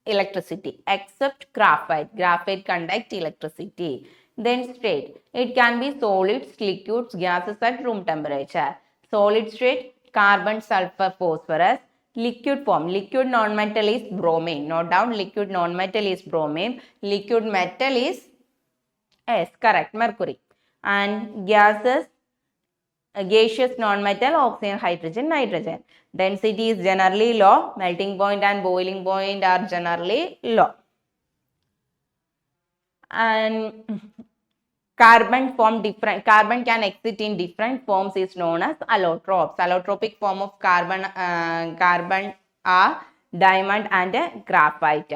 electricity except graphite. Graphite conduct electricity. Then state, it can be solids, liquids, gases at room temperature. Solid state, carbon, sulfur, phosphorus. Liquid form, liquid non-metal is bromine. Note down, liquid non-metal is bromine. Liquid metal is, yes, correct, mercury. And gases, gaseous non-metal, oxygen, hydrogen, nitrogen. Density is generally low. Melting point and boiling point are generally low. And carbon can exist in different forms is known as allotropes. Allotropic form of carbon are diamond and graphite.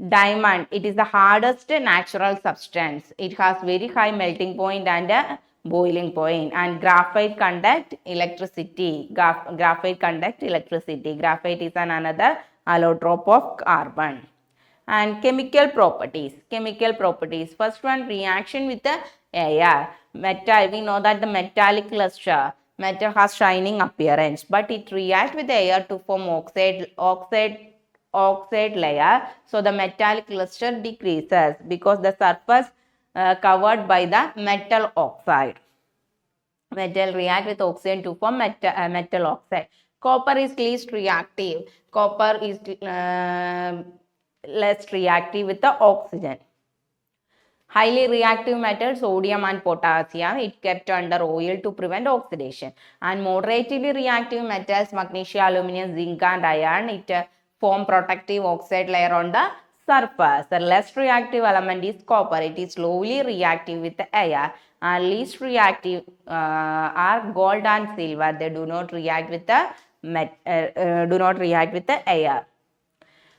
Diamond, it is the hardest natural substance. It has very high melting point and boiling point. And graphite conduct electricity. Graphite is another allotrope of carbon. And chemical properties. First one, reaction with the air. Metal, we know that the metallic luster. Metal has shining appearance, but it reacts with the air to form oxide layer. So the metallic luster decreases because the surface covered by the metal oxide. Metal react with oxygen to form metal oxide. Copper is least reactive. Copper is less reactive with the oxygen. Highly reactive metals, sodium and potassium, it kept under oil to prevent oxidation. And moderately reactive metals, magnesium, aluminum, zinc and iron, it form protective oxide layer on the surface. The less reactive element is copper. It is slowly reactive with the air. And least reactive are gold and silver. They do not react with the air.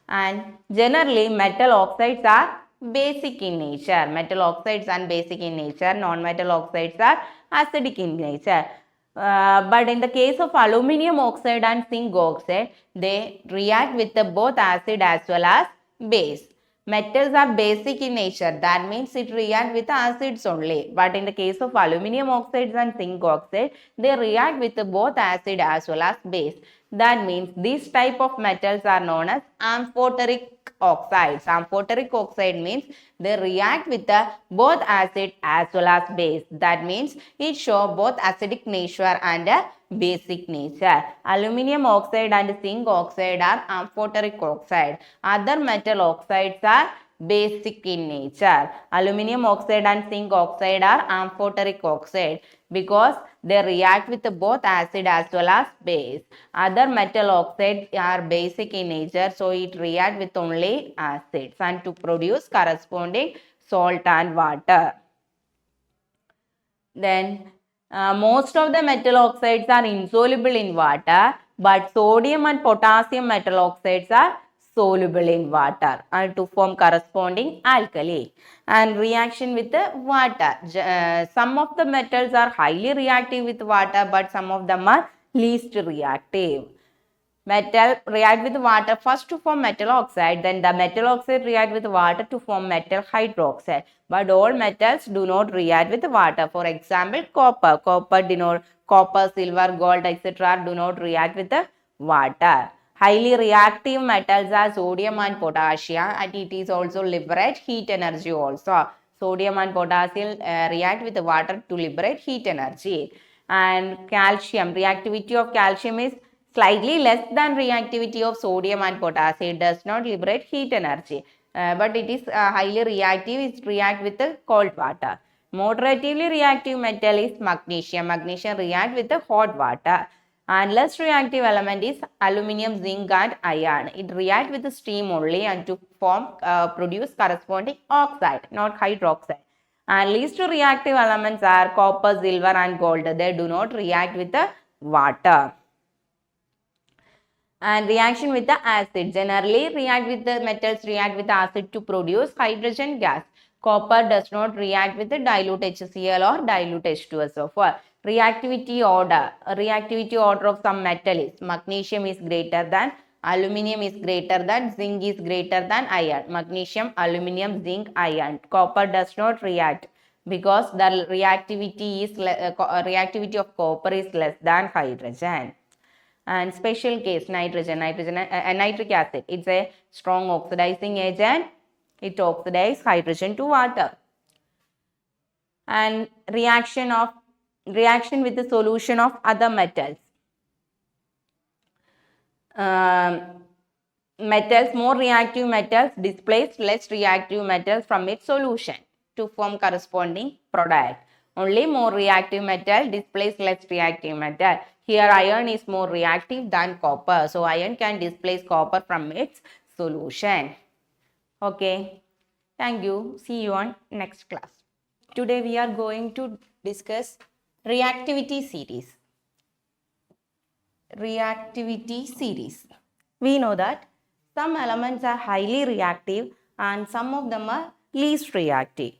And generally metal oxides are basic in nature. Metal oxides are basic in nature. Non-metal oxides are acidic in nature. But in the case of aluminium oxide and zinc oxide, they react with both acid as well as base. Metals are basic in nature. That means it react with acids only. But in the case of aluminium oxides and zinc oxide, they react with both acid as well as base. That means these type of metals are known as amphoteric oxides. Amphoteric oxide means they react with both acid as well as base. That means it shows both acidic nature and basic nature. Aluminium oxide and zinc oxide are amphoteric oxide. Other metal oxides are basic in nature. Aluminium oxide and zinc oxide are amphoteric oxide because they react with both acid as well as base. Other metal oxides are basic in nature, so it reacts with only acids and to produce corresponding salt and water. Then most of the metal oxides are insoluble in water, but sodium and potassium metal oxides are soluble in water and to form corresponding alkali. And reaction with the water. Some of the metals are highly reactive with water, but some of them are least reactive. Metal react with water first to form metal oxide, then the metal oxide react with water to form metal hydroxide. But all metals do not react with water. For example, copper. Copper, silver, gold, etc. do not react with the water. Highly reactive metals are sodium and potassium, and it is also liberate heat energy also. Sodium and potassium react with the water to liberate heat energy. And calcium, reactivity of calcium is slightly less than reactivity of sodium and potassium. It does not liberate heat energy, but it is highly reactive. It reacts with the cold water. Moderatively reactive metal is magnesium. Magnesium reacts with the hot water. And less reactive element is aluminium, zinc and iron. It reacts with the steam only and to form produce corresponding oxide, not hydroxide. And least reactive elements are copper, silver and gold. They do not react with the water. And reaction with the acid. Generally metals react with acid to produce hydrogen gas. Copper does not react with the dilute HCl or dilute H2SO4. Reactivity order of some metal is magnesium is greater than, aluminium is greater than, zinc is greater than iron. Magnesium, aluminium, zinc, iron. Copper does not react because the reactivity of copper is less than hydrogen. And special case nitric acid, it's a strong oxidizing agent. It oxidizes hydrogen to water. And reaction with the solution of other metals. More reactive metals displace less reactive metals from its solution to form corresponding product. Only more reactive metal displace less reactive metal. Here iron is more reactive than copper. So iron can displace copper from its solution. Okay. Thank you. See you on next class. Today we are going to discuss reactivity series. Reactivity series. We know that some elements are highly reactive and some of them are least reactive.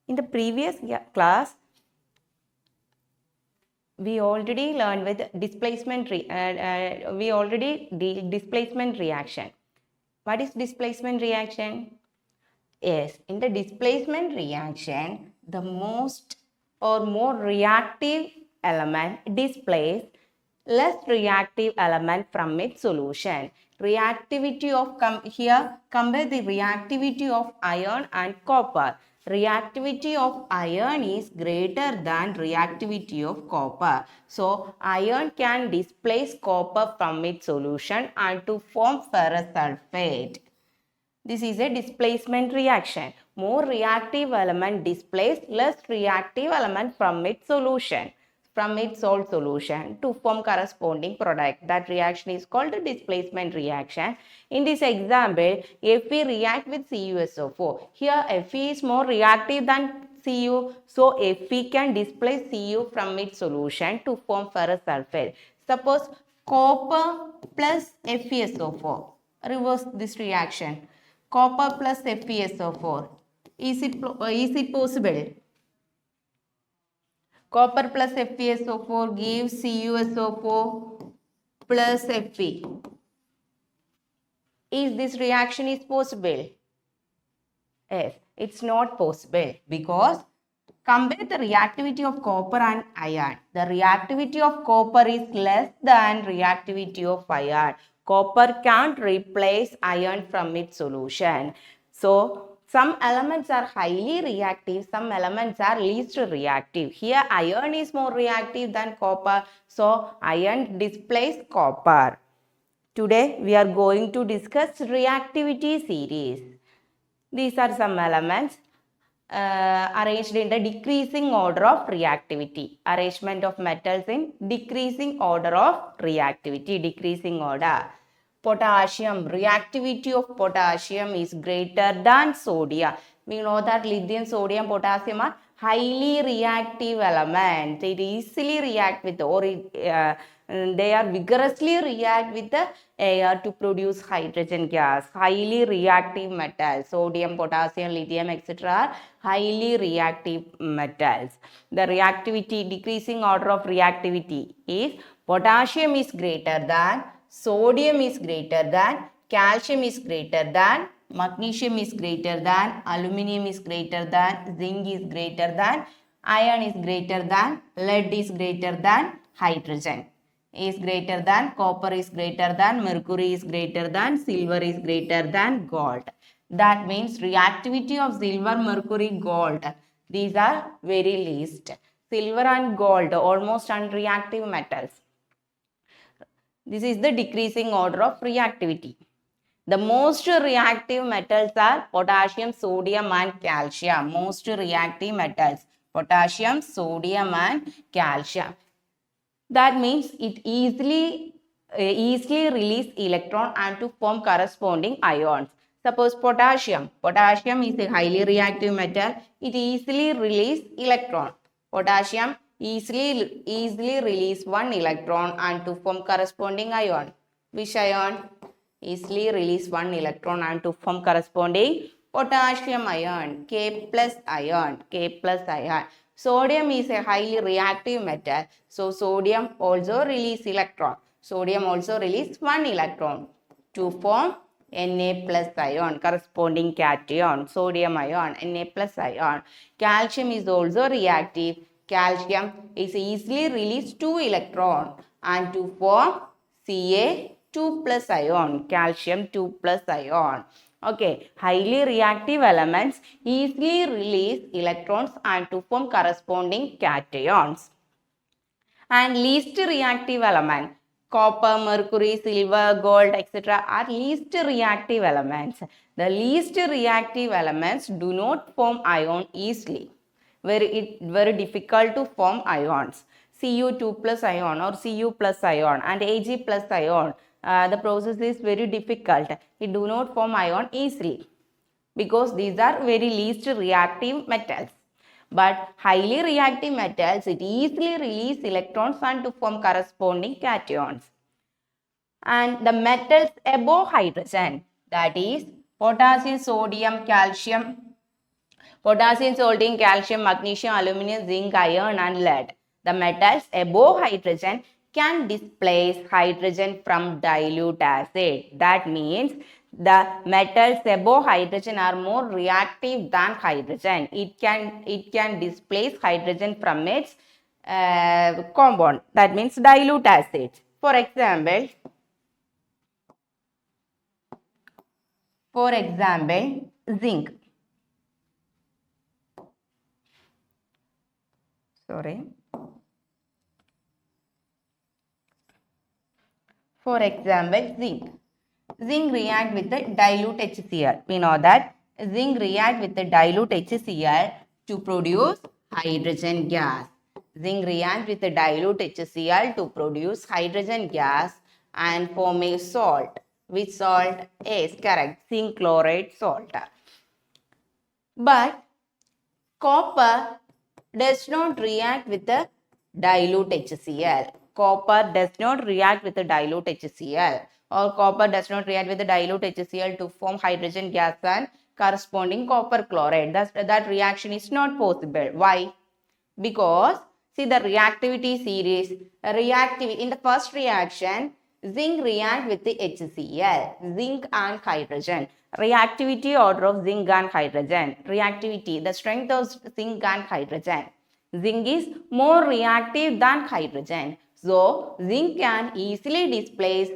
In the previous class, we already learned with displacement reaction. What is displacement reaction? Yes, in the displacement reaction, the most or more reactive element displaces less reactive element from its solution. Reactivity of here compare the reactivity of iron and copper. Reactivity of iron is greater than reactivity of copper. So, iron can displace copper from its solution and to form ferrous sulfate. This is a displacement reaction. More reactive element displace less reactive element from its solution, from its salt solution to form corresponding product. That reaction is called a displacement reaction. In this example, Fe react with CuSO4. Here Fe is more reactive than Cu, so Fe can displace Cu from its solution to form ferrous sulfate. Suppose copper plus FeSO4. Reverse this reaction. Copper plus FeSO4. Is it possible? Copper plus FeSO4 gives CuSO4 plus Fe. Is this reaction is possible? Yes, it's not possible because compare the reactivity of copper and iron. The reactivity of copper is less than reactivity of iron. Copper can't replace iron from its solution. So, some elements are highly reactive, some elements are least reactive. Here, iron is more reactive than copper. So, iron displaces copper. Today, we are going to discuss reactivity series. These are some elements arranged in the decreasing order of reactivity. Arrangement of metals in decreasing order of reactivity. Decreasing order. Potassium. Reactivity of potassium is greater than sodium. We know that lithium, sodium, potassium are highly reactive elements. It easily react with they are vigorously react with the air to produce hydrogen gas. Highly reactive metals, sodium, potassium, lithium, etc. are highly reactive metals. The reactivity, decreasing order of reactivity is potassium is greater than, sodium is greater than, calcium is greater than, magnesium is greater than, aluminium is greater than, zinc is greater than, iron is greater than, lead is greater than, hydrogen is greater than, copper is greater than, mercury is greater than, silver is greater than, gold. That means reactivity of silver, mercury, gold. These are very least. Silver and gold almost unreactive metals. This is the decreasing order of reactivity. The most reactive metals are potassium, sodium and calcium. Most reactive metals, potassium, sodium and calcium. That means it easily release electron and to form corresponding ions. Suppose potassium. Potassium is a highly reactive metal. It easily release electron. Potassium easily release one electron and to form corresponding ion. Which ion? Easily release one electron and to form corresponding potassium ion, K plus ion, K plus ion. Sodium is a highly reactive metal. So, sodium also release electron. Sodium also release one electron to form Na plus ion, corresponding cation, sodium ion, Na plus ion. Calcium is also reactive. Calcium is easily release two electron and to form Ca 2 plus ion, calcium 2 plus ion. Okay, highly reactive elements easily release electrons and to form corresponding cations. And least reactive element, copper, mercury, silver, gold, etc. are least reactive elements. The least reactive elements do not form ion easily. Very difficult to form ions. Cu2 plus ion or Cu plus ion and Ag plus ion. The process is very difficult. It do not form ion easily because these are very least reactive metals. But highly reactive metals, it easily release electrons and to form corresponding cations. And the metals above hydrogen, that is potassium, sodium, calcium, potassium, sodium, calcium, magnesium, aluminum, zinc, iron and lead. The metals above hydrogen can displace hydrogen from dilute acid. That means the metals above hydrogen are more reactive than hydrogen. It can displace hydrogen from its compound. That means dilute acid. For example, zinc. Sorry. For example, zinc. Zinc react with the dilute HCl. We know that zinc react with the dilute HCl to produce hydrogen gas. Zinc react with the dilute HCl to produce hydrogen gas and form a salt. Which salt? Yes, correct. Zinc chloride salt. But copper does not react with the dilute HCl. Copper does not react with the dilute HCl, or copper does not react with the dilute HCl to form hydrogen gas and corresponding copper chloride. That reaction is not possible. Why? Because see the reactivity series, in the first reaction, zinc react with the HCl, zinc and hydrogen. Reactivity order of zinc and hydrogen. Reactivity, the strength of zinc and hydrogen. Zinc is more reactive than hydrogen. So, zinc can easily displace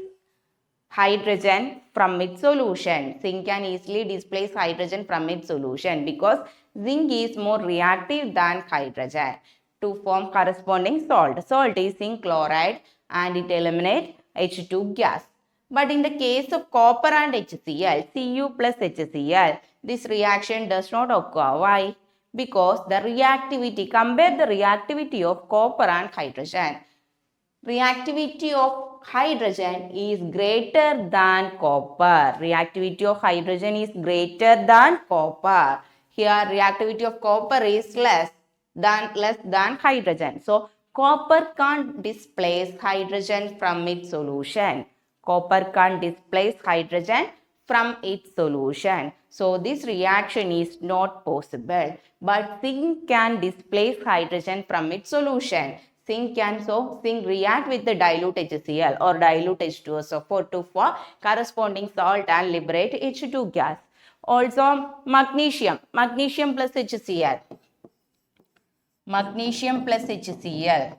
hydrogen from its solution. Zinc can easily displace hydrogen from its solution because zinc is more reactive than hydrogen to form corresponding salt. Salt is zinc chloride and it eliminates H2 gas. But in the case of copper and HCl, Cu plus HCl, this reaction does not occur. Why? Because the reactivity, compare the reactivity of copper and hydrogen. Reactivity of hydrogen is greater than copper. Reactivity of hydrogen is greater than copper. Here reactivity of copper is less than hydrogen. So copper can't displace hydrogen from its solution. Copper can't displace hydrogen from its solution. So this reaction is not possible. But zinc can displace hydrogen from its solution. Zinc react with the dilute HCl or dilute H2SO4 to form corresponding salt and liberate H2 gas. Also magnesium plus HCl. Magnesium plus HCl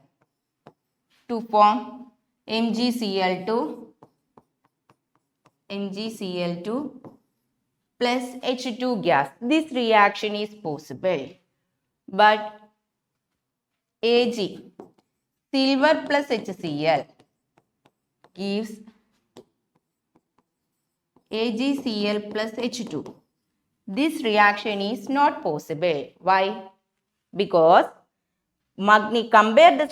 to form MgCl2 plus H2 gas. This reaction is possible. But Ag, silver plus HCl gives AgCl plus H2. This reaction is not possible. Why? Because compare the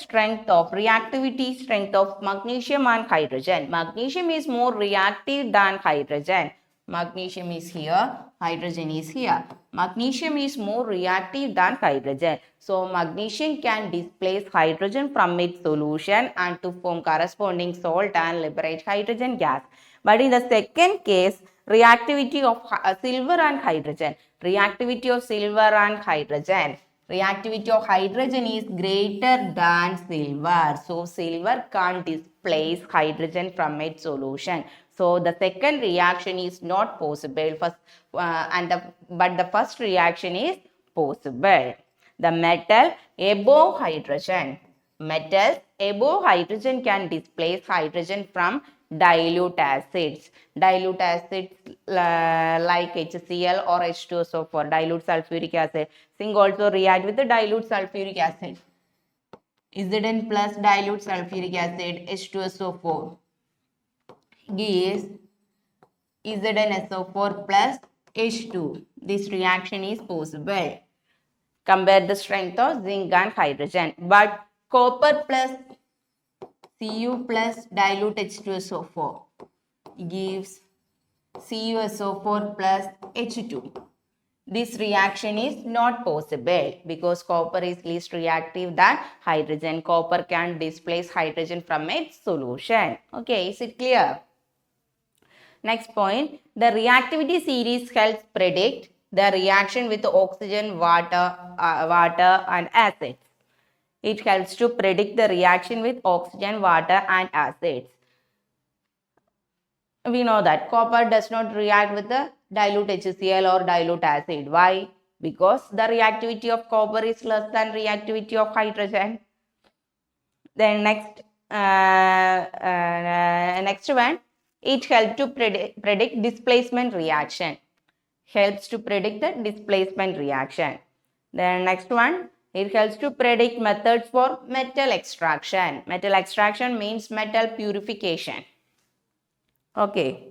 reactivity strength of magnesium and hydrogen. Magnesium is more reactive than hydrogen. Magnesium is here, hydrogen is here. Magnesium is more reactive than hydrogen. So magnesium can displace hydrogen from its solution and to form corresponding salt and liberate hydrogen gas. But in the second case, reactivity of silver and hydrogen. Reactivity of silver and hydrogen. Reactivity of hydrogen is greater than silver. So silver can't displace hydrogen from its solution. So the second reaction is not possible. But the first reaction is possible. The metal above hydrogen. Metals above hydrogen can displace hydrogen from dilute acids. Dilute acids like HCl or H2SO4, dilute sulfuric acid. Zinc also react with the dilute sulfuric acid. Zn plus dilute sulfuric acid H2SO4 gives ZnSO4 plus H2. This reaction is possible. Compare the strength of zinc and hydrogen. But copper plus Cu plus dilute H2SO4 gives CuSO4 plus H2. This reaction is not possible because copper is least reactive than hydrogen. Copper can displace hydrogen from its solution. Okay, is it clear? Next point, the reactivity series helps predict the reaction with oxygen, water and acids. It helps to predict the reaction with oxygen, water and acids. We know that copper does not react with the dilute HCl or dilute acid. Why? Because the reactivity of copper is less than reactivity of hydrogen. Then next one, it helps to predict displacement reaction. Helps to predict the displacement reaction. Then next one, It helps to predict methods for metal extraction. Metal extraction means metal purification. Okay.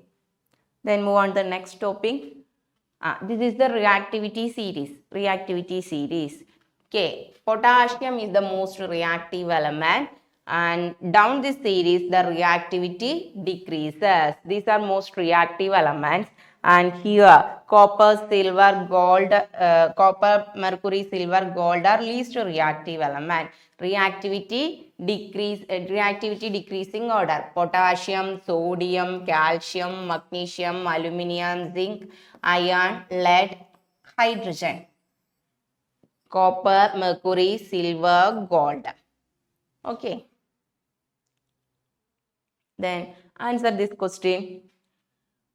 Then move on to the next topic. This is the reactivity series. Reactivity series. Okay. Potassium is the most reactive element, and down this series the reactivity decreases. These are most reactive elements, and here copper, silver, gold, copper, mercury, silver, gold are least reactive element. Reactivity decreasing order: potassium, sodium, calcium, magnesium, aluminium, zinc, iron, lead, hydrogen, copper, mercury, silver, gold. Okay. Then answer this question.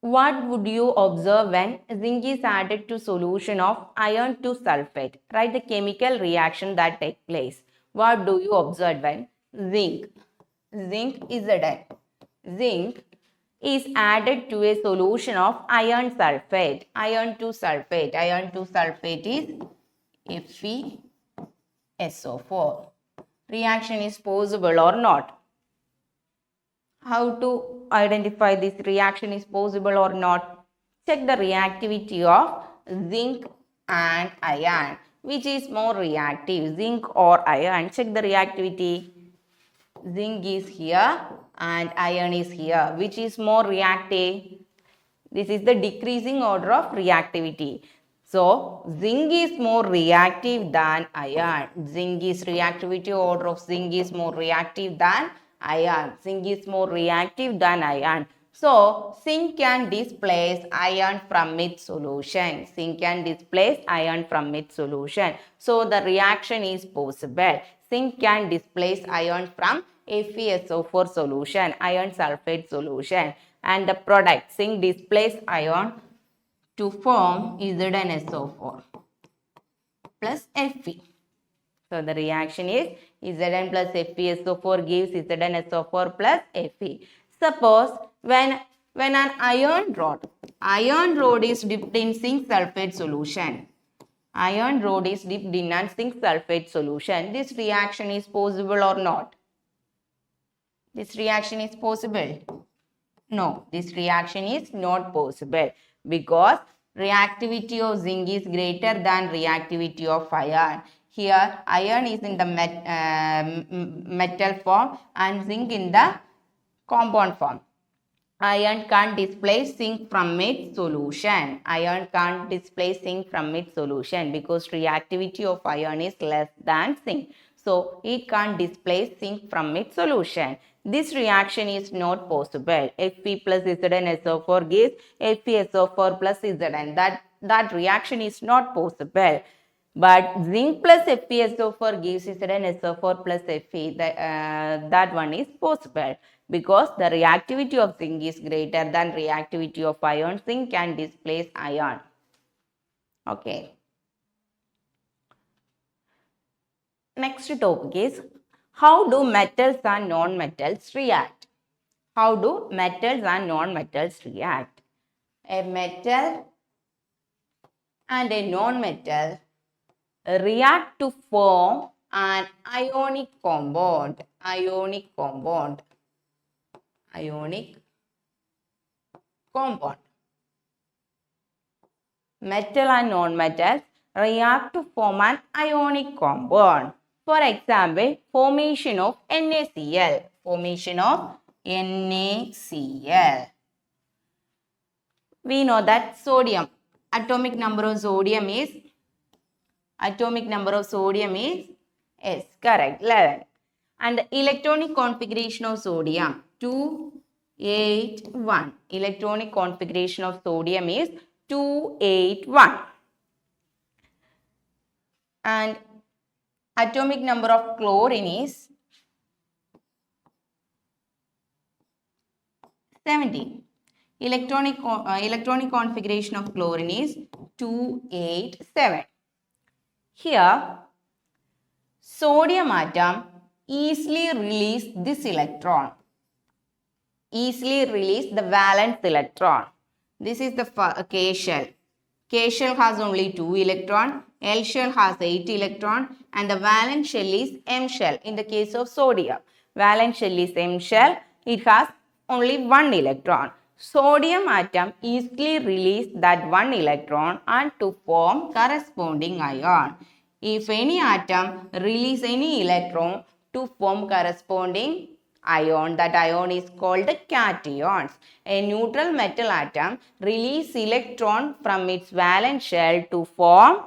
What would you observe when zinc is added to solution of iron to sulfate? Write the chemical reaction that takes place. What do you observe when zinc is added? Zinc is added to a solution of iron sulfate. Iron to sulfate is FeSO4. Reaction is possible or not? How to identify this reaction is possible or not? Check the reactivity of zinc and iron. Which is more reactive, zinc or iron? Check the reactivity. Zinc is here and iron is here. Which is more reactive? This is the decreasing order of reactivity. So, zinc is more reactive than iron. Reactivity order of zinc is more reactive than iron. Zinc is more reactive than iron. So, zinc can displace iron from its solution. So, the reaction is possible. Zinc can displace iron from FeSO4 solution, iron sulfate solution. And the product zinc displace iron to form ZnSO4 plus Fe. So the reaction is Zn plus FeSO4 gives ZnSO4 plus Fe. Suppose when an iron rod is dipped in zinc sulfate solution. This reaction is possible or not? This reaction is possible. No, this reaction is not possible because reactivity of zinc is greater than reactivity of iron. Here, iron is in the metal form and zinc in the compound form. Iron can't displace zinc from its solution. Because reactivity of iron is less than zinc. So, it can't displace zinc from its solution. This reaction is not possible. Fe plus ZnSO4 gives FeSO4 plus Zn. That reaction is not possible. But zinc plus FeSO4 gives ZnSO4 plus Fe. That one is possible. Because the reactivity of zinc is greater than reactivity of iron. Zinc can displace iron. Okay. Next topic is, how do metals and non-metals react? A metal and a non-metal react to form an ionic compound. Metal and non-metals react to form an ionic compound. For example, formation of NaCl. We know that sodium, atomic number of sodium is yes, correct, 11. And the electronic configuration of sodium 281. Electronic configuration of sodium is 281. And atomic number of chlorine is 17. Electronic configuration of chlorine is 287. Here, sodium atom easily release this electron. The valence electron. This is the K shell. K shell has only 2 electrons L shell has 8 electrons and the valence shell is M shell in the case of sodium. Valence shell is M shell. It has only 1 electron. Sodium atom easily release that 1 electron and to form corresponding ion. If any atom release any electron to form corresponding ion, that ion is called cations. A neutral metal atom release electron from its valence shell to form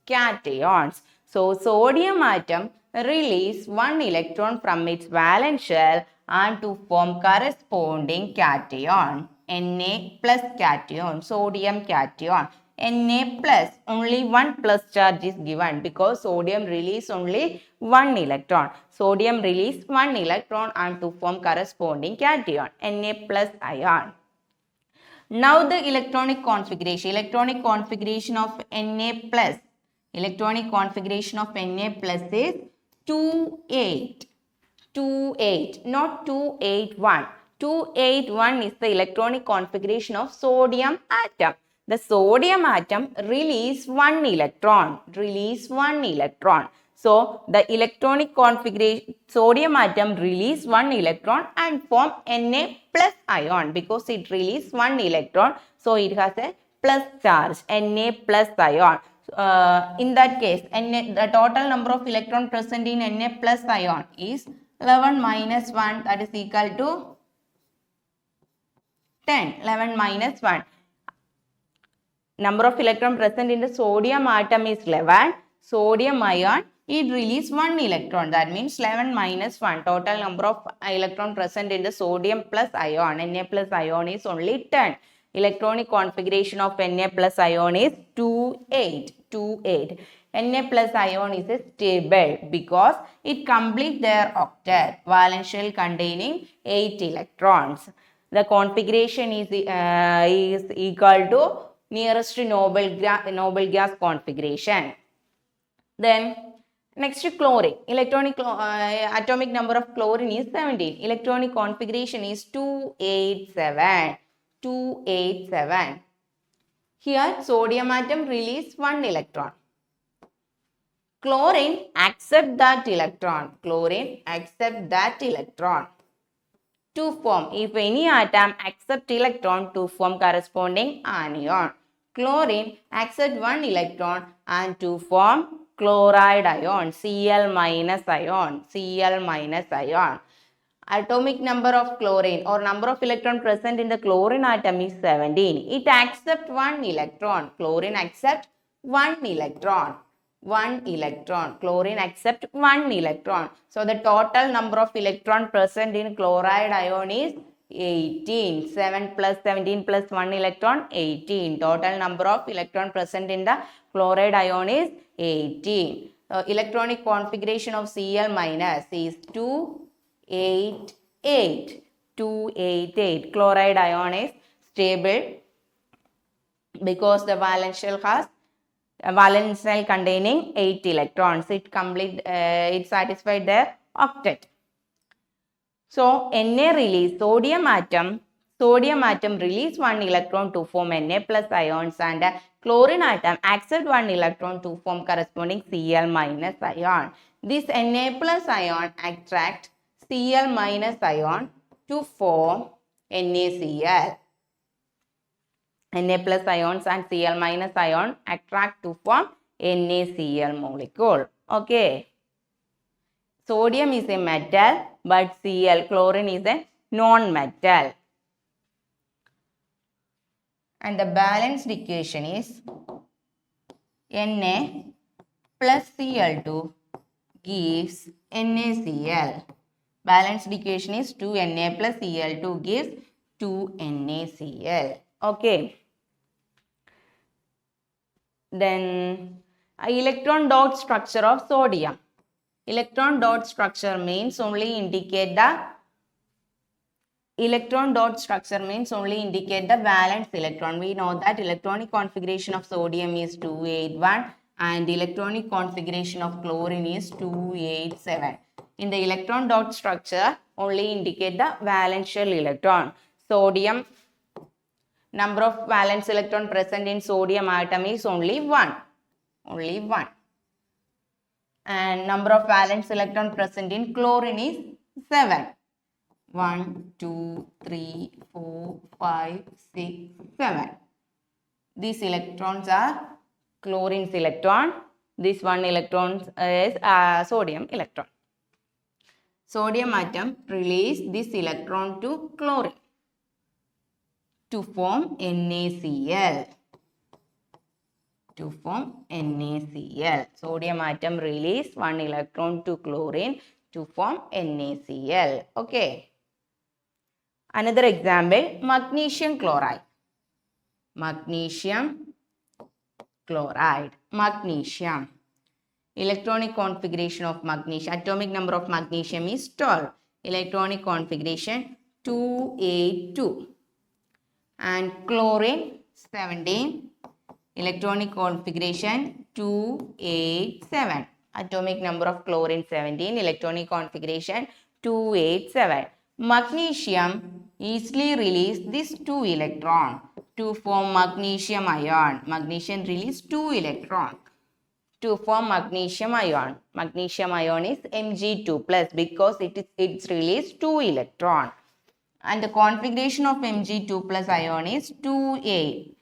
cations. So, sodium atom release 1 electron from its valence shell and to form corresponding cation. Na plus cation, sodium cation. Na plus, only 1 plus charge is given because sodium release only 1 electron. Sodium release 1 electron and to form corresponding cation, Na plus ion. Now the electronic configuration of Na plus. Electronic configuration of Na plus is 2,8. 2,8, not 2,8,1. 2,8,1 is the electronic configuration of sodium atom. The sodium atom release 1 electron. So, the electronic configuration, sodium atom release 1 electron and form Na plus ion because it release 1 electron. So, it has a plus charge, Na plus ion. In that case, the total number of electrons present in Na plus ion is 11 minus 1, that is equal to 10. 11 minus 1. Number of electrons present in the sodium atom is 11. Sodium ion, it release 1 electron. That means 11 minus 1. Total number of electrons present in the sodium plus ion, Na plus ion, is only 10. Electronic configuration of Na plus ion is 2,8. 2,8. Na plus ion is a stable because it completes their octet, valence shell containing 8 electrons. The configuration is equal to nearest noble gas configuration. Then next chlorine. Atomic number of chlorine is 17. Electronic configuration is 287. 287. Here sodium atom release 1 electron. Chlorine accept that electron. To form, if any atom accept electron to form corresponding anion. Chlorine accept 1 electron and to form chloride ion, Cl minus ion. Atomic number of chlorine or number of electrons present in the chlorine atom is 17. It accepts 1 electron. Chlorine accepts 1 electron. Chlorine accept 1 electron. So, the total number of electrons present in chloride ion is 18. 7 plus 17 plus 1 electron, 18. Total number of electrons present in the chloride ion is 18. Electronic configuration of Cl minus is 288. 288. Chloride ion is stable because the valence shell has a valence shell containing 8 electrons. It satisfied their octet. So, Na release sodium atom release 1 electron to form Na plus ions and chlorine atom accept 1 electron to form corresponding Cl minus ion. This Na plus ion attract Cl minus ion to form NaCl. Na plus ions and Cl minus ion attract to form NaCl molecule. Okay. Sodium is a metal but chlorine is a non-metal. And the balanced equation is Na plus Cl2 gives NaCl. Balanced equation is 2Na plus Cl2 gives 2NaCl. Okay. Then electron dot structure of sodium. Electron dot structure means only indicate the valence electron. We know that electronic configuration of sodium is 281 and electronic configuration of chlorine is 287. In the electron dot structure, only indicate the valence shell electron. Sodium, number of valence electron present in sodium atom is only 1. only 1. And number of valence electron present in chlorine is 7. 1, 2, 3, 4, 5, 6, 7. These electrons are chlorine's electron. This one electron is sodium electron. Sodium atom release this electron to chlorine to form NaCl. To form NaCl. Sodium atom release one electron to chlorine to form NaCl. Okay. Another example, magnesium chloride. Magnesium chloride. Magnesium. Electronic configuration of magnesium. Atomic number of magnesium is 12. Electronic configuration 282. And chlorine 17. Electronic configuration 287. Atomic number of chlorine 17. Electronic configuration 287. Magnesium easily release this 2 electron to form magnesium ion. Magnesium release 2 electron to form magnesium ion. Magnesium ion is Mg2 plus because it's released 2 electron. And the configuration of Mg2 plus ion is 2A.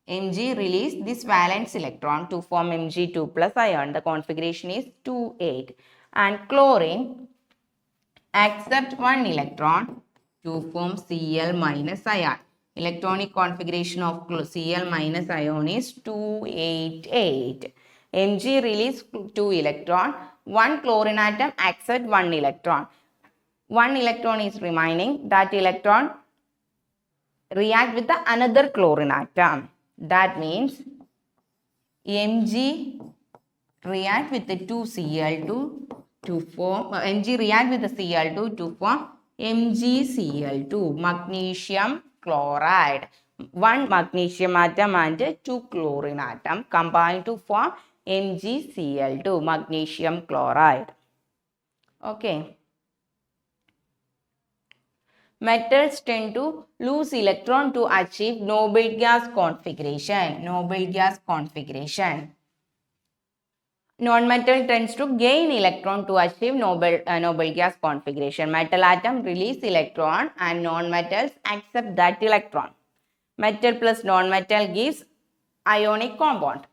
Mg release this valence electron to form Mg2 plus ion. The configuration is 2,8. And chlorine accept 1 electron to form Cl minus ion. Electronic configuration of Cl minus ion is 288. Mg release 2 electron. 1 chlorine atom accept 1 electron. 1 electron is remaining. That electron react with the another chlorine atom. That means Mg react with the 2Cl2 to form Mg react with the Cl2 to form MgCl2, magnesium chloride. 1 magnesium atom and 2 chlorine atom combine to form MgCl2, magnesium chloride. Okay. Metals tend to lose electron to achieve noble gas configuration. Noble gas configuration. Non-metal tends to gain electron to achieve noble gas configuration. Metal atom release electron and non-metals accept that electron. Metal plus non-metal gives ionic compound.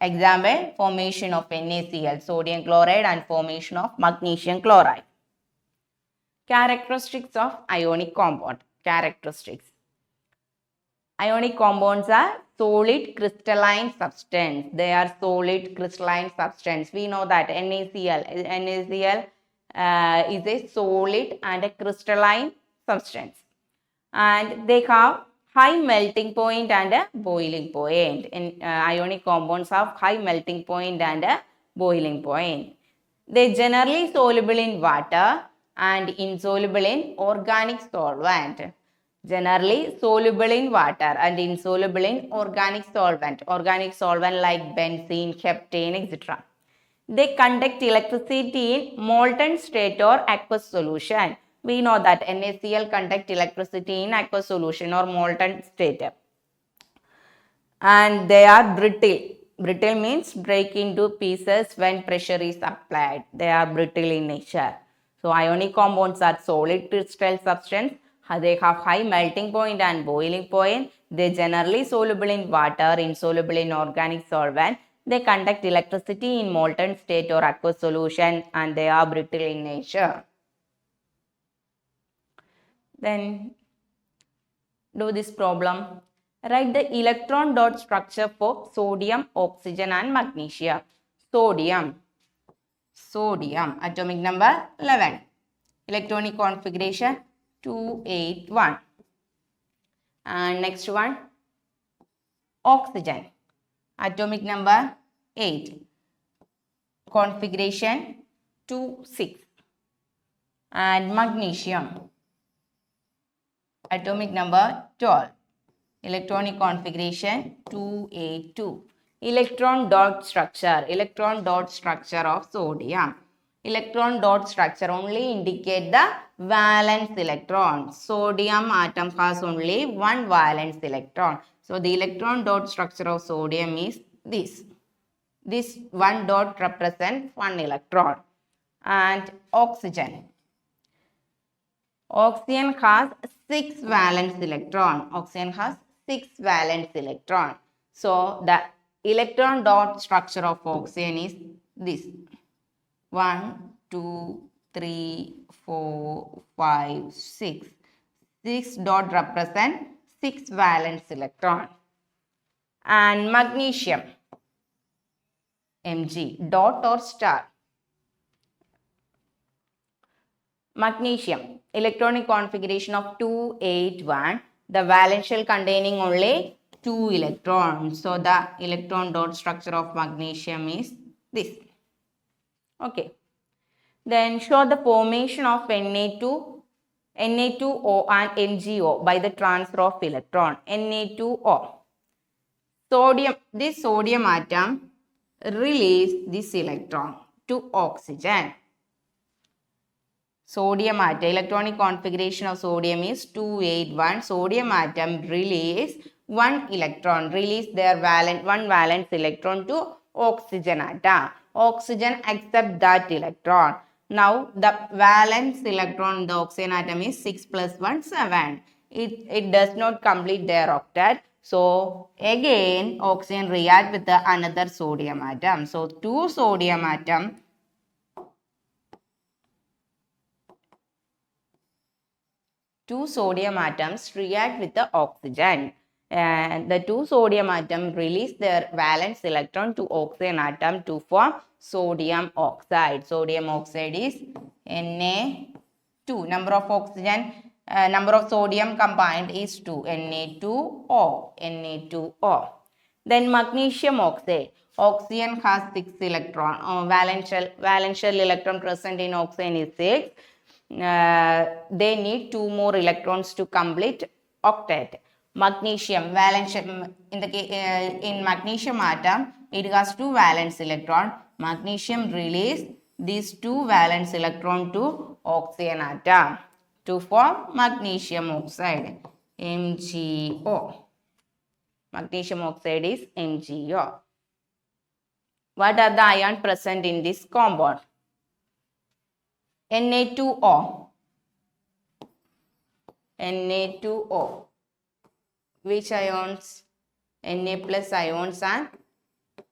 Example, formation of NaCl, sodium chloride, and formation of magnesium chloride. Characteristics of ionic compound. Characteristics. Ionic compounds are solid crystalline substance. They are solid crystalline substance. We know that NaCl is a solid and a crystalline substance. And they have high melting point and a boiling point. Ionic compounds have high melting point and a boiling point. They generally soluble in water and insoluble in organic solvent. Generally soluble in water and insoluble in organic solvent. Organic solvent like benzene, heptane, etc. They conduct electricity in molten state or aqueous solution. We know that NaCl conduct electricity in aqueous solution or molten state. And they are brittle. Brittle means break into pieces when pressure is applied. They are brittle in nature. So ionic compounds are solid crystal substance. They have high melting point and boiling point. They generally soluble in water, insoluble in organic solvent. They conduct electricity in molten state or aqueous solution and they are brittle in nature. Then do this problem. Write the electron dot structure for sodium, oxygen and magnesium. Sodium, atomic number 11. Electronic configuration 281. And next one, oxygen, atomic number 8. Configuration 26. And magnesium, atomic number 12. Electronic configuration 282. Electron dot structure of sodium. Electron dot structure only indicate the valence electron. Sodium atom has only 1 valence electron. So the electron dot structure of sodium is this. This one dot represents one electron. And oxygen. Oxygen has 6 valence electron. Oxygen has 6 valence electron. So the electron dot structure of oxygen is this. 1, 2, 3, 4, 5, 6. 6 dot represent 6 valence electron. And magnesium, Mg, dot or star. Magnesium, electronic configuration of 281. The valence shell containing only 2 electrons. So the electron dot structure of magnesium is this. Okay. Then show the formation of Na2O and MgO by the transfer of electron. Na2O. Sodium, this sodium atom release this electron to oxygen. Sodium atom, electronic configuration of sodium is 281. Sodium atom release one electron, release their one valence electron to oxygen atom. Oxygen accept that electron. Now the valence electron in the oxygen atom is 6 plus 1, 7. It does not complete their octet. So again oxygen react with another sodium atom. So two sodium atoms react with the oxygen, and the two sodium atoms release their valence electron to oxygen atom to form sodium oxide. Sodium oxide is Na2. Number of oxygen, number of sodium combined is 2. Na2O. Then magnesium oxide. Oxygen has 6 electron. Valence shell electron present in oxygen is 6. They need 2 more electrons to complete octet. Magnesium valence in magnesium atom, it has 2 valence electron. Magnesium release these 2 valence electron to oxygen atom to form magnesium oxide, MgO. Magnesium oxide is MgO. What are the ions present in this compound? Na2O. Na2O. Which ions? Na plus ions and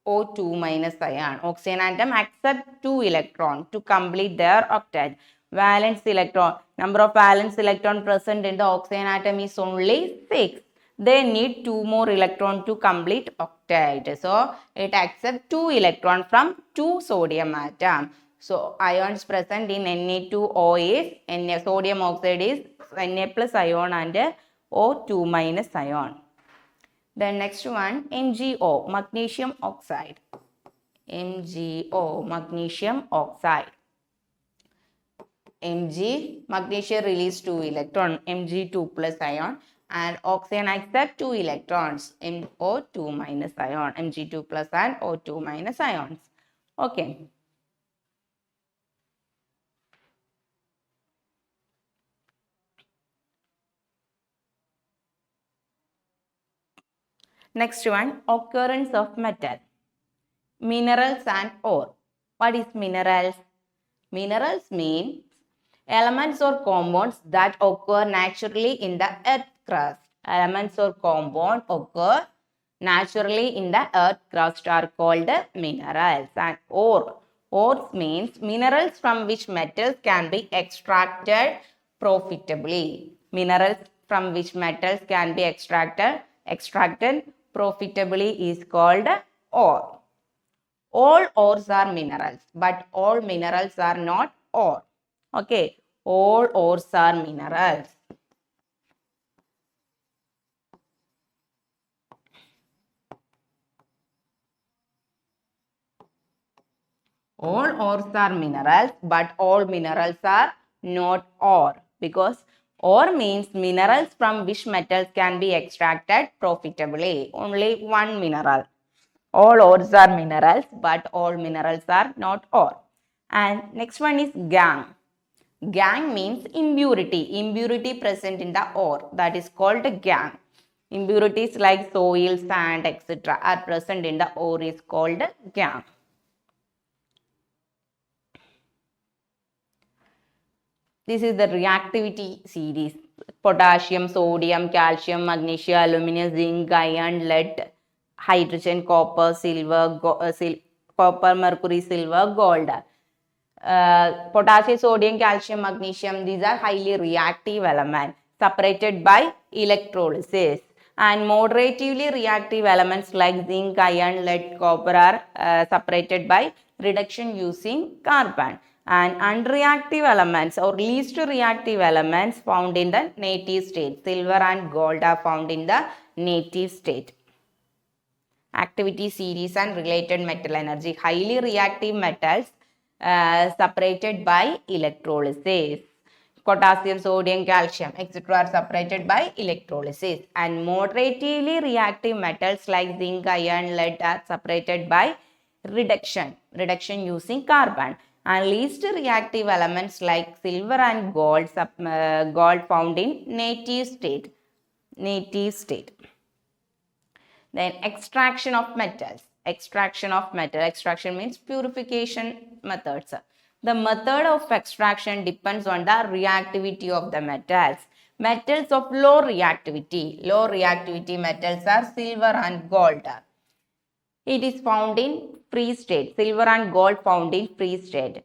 O2 minus ion. Oxygen atom accept 2 electrons to complete their octet. Valence electron. Number of valence electron present in the oxygen atom is only 6. They need 2 more electrons to complete octet. So it accepts 2 electrons from 2 sodium atoms. So ions present in Na2O is sodium oxide is Na plus ion and O2 minus ion. Then next one, MgO, magnesium oxide. MgO, magnesium oxide. Magnesium release 2 electron, Mg2 plus ion, and oxygen accept 2 electrons, O2 minus ion, Mg2 plus and O2 minus ions. Okay. Next one, occurrence of metal. Minerals and ore. What is minerals? Minerals mean elements or compounds that occur naturally in the earth crust. Elements or compounds occur naturally in the earth crust are called minerals. And ore. Ores means minerals from which metals can be extracted profitably. Minerals from which metals can be extracted profitably is called ore. All ores are minerals, but all minerals are not ore. Okay, all ores are minerals. All ores are minerals, but all minerals are not ore, because ore means minerals from which metals can be extracted profitably. Only one mineral. All ores are minerals, but all minerals are not ore. And next one is gangue. Gangue means impurity. Impurity present in the ore. That is called gangue. Impurities like soil, sand, etc. are present in the ore is called gangue. This is the reactivity series. Potassium, sodium, calcium, magnesium, aluminum, zinc, iron, lead, hydrogen, copper, silver, copper, mercury, silver, gold. Potassium, sodium, calcium, magnesium, these are highly reactive elements separated by electrolysis. And moderatively reactive elements like zinc, iron, lead, copper are separated by reduction using carbon. And unreactive elements or least reactive elements found in the native state. Silver and gold are found in the native state. Activity series and related metal energy. Highly reactive metals separated by electrolysis. Potassium, sodium, calcium, etc. are separated by electrolysis. And moderately reactive metals like zinc, iron, lead are separated by reduction using carbon. And least reactive elements like silver and gold, found in native state. Then extraction of metals. Extraction means purification methods. The method of extraction depends on the reactivity of the metals. Metals of low reactivity metals are silver and gold. It is found in free state. Silver and gold found in free state.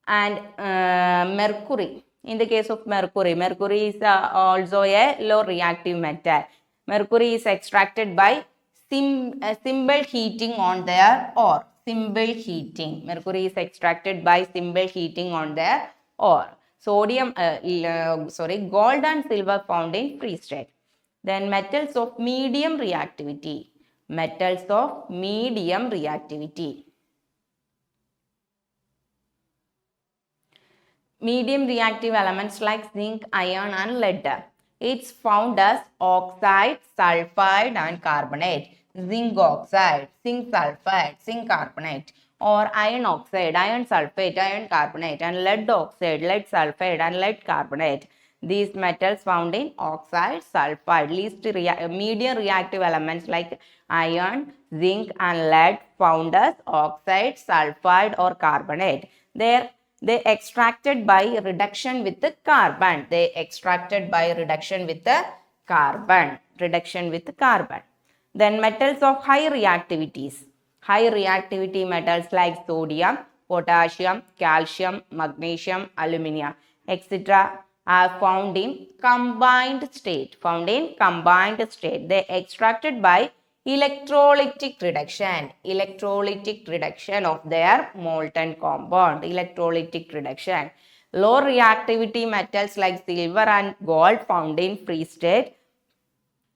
And mercury. In the case of mercury is also a low reactive metal. Mercury is extracted by simple heating on their ore. Mercury is extracted by simple heating on their ore. Gold and silver found in free state. Then metals of medium reactivity. Medium reactive elements like zinc, iron and lead. It's found as oxide, sulfide and carbonate. Zinc oxide, zinc sulfide, zinc carbonate. Or iron oxide, iron sulfate, iron carbonate. And lead oxide, lead sulfide and lead carbonate. These metals found in oxide, sulfide. Medium reactive elements like iron, zinc and lead found as oxide, sulfide or carbonate. They extracted by reduction with the carbon. Then metals of high reactivities. High reactivity metals like sodium, potassium, calcium, magnesium, aluminium, etc. are found in combined state. They extracted by electrolytic reduction of their molten compound. Low reactivity metals like silver and gold found in free state,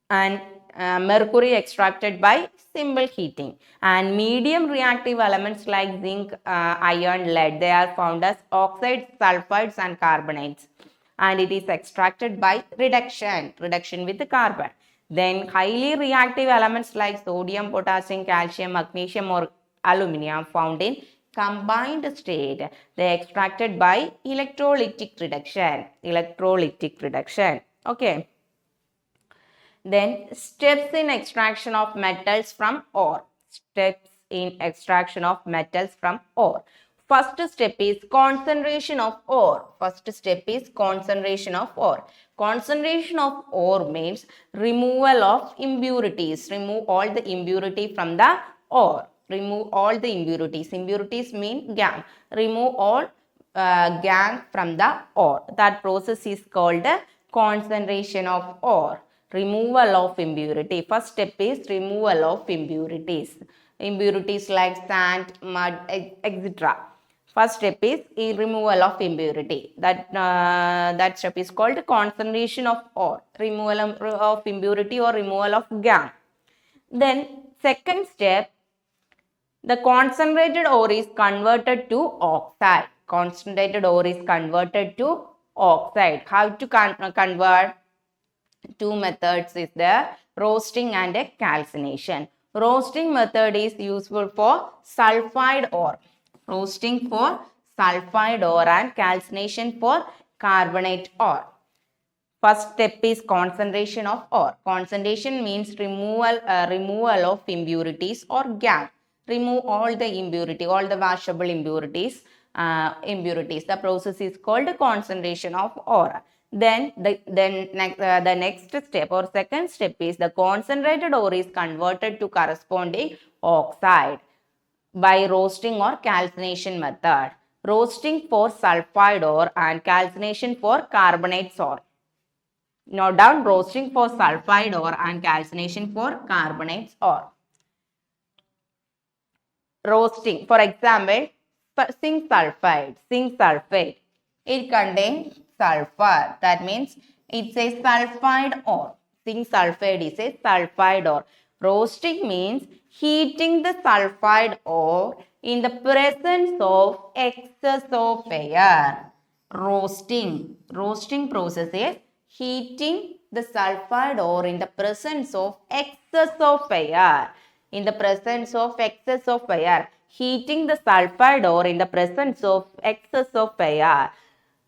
and mercury extracted by simple heating. And medium reactive elements like zinc, iron, lead, they are found as oxides, sulfides and carbonates, and it is extracted by reduction with the carbon. Then highly reactive elements like sodium, potassium, calcium, magnesium or aluminium found in combined state. They extracted by electrolytic reduction. Okay. Then steps in extraction of metals from ore. First step is concentration of ore. Concentration of ore means removal of impurities. Remove all the impurity from the ore. Impurities mean gangue. Remove all gangue from the ore. That process is called concentration of ore. Removal of impurity. First step is removal of impurities. Impurities like sand, mud, etc. First step is removal of impurity. That step is called concentration of ore. Removal of impurity or removal of gangue. Then second step, the concentrated ore is converted to oxide. How to convert? Two methods is there, roasting and a calcination. Roasting method is useful for sulfide ore. And calcination for carbonate ore. First step is concentration of ore. Concentration means removal of impurities or gangue. Remove all the impurity, all the washable impurities. The process is called concentration of ore. Then the next step or second step is the concentrated ore is converted to corresponding oxide by roasting or calcination method. Roasting for sulfide ore and calcination for carbonate ore. Note down, roasting for sulfide ore and calcination for carbonates ore. Roasting, for example, zinc sulfate. It contains sulfur. That means it's a sulfide ore. Zinc sulfide is a sulfide ore. Roasting means heating the sulfide ore in the presence of excess of air. Roasting process is heating the sulfide ore in the presence of excess of air. In the presence of excess of air. Heating the sulfide ore in the presence of excess of air.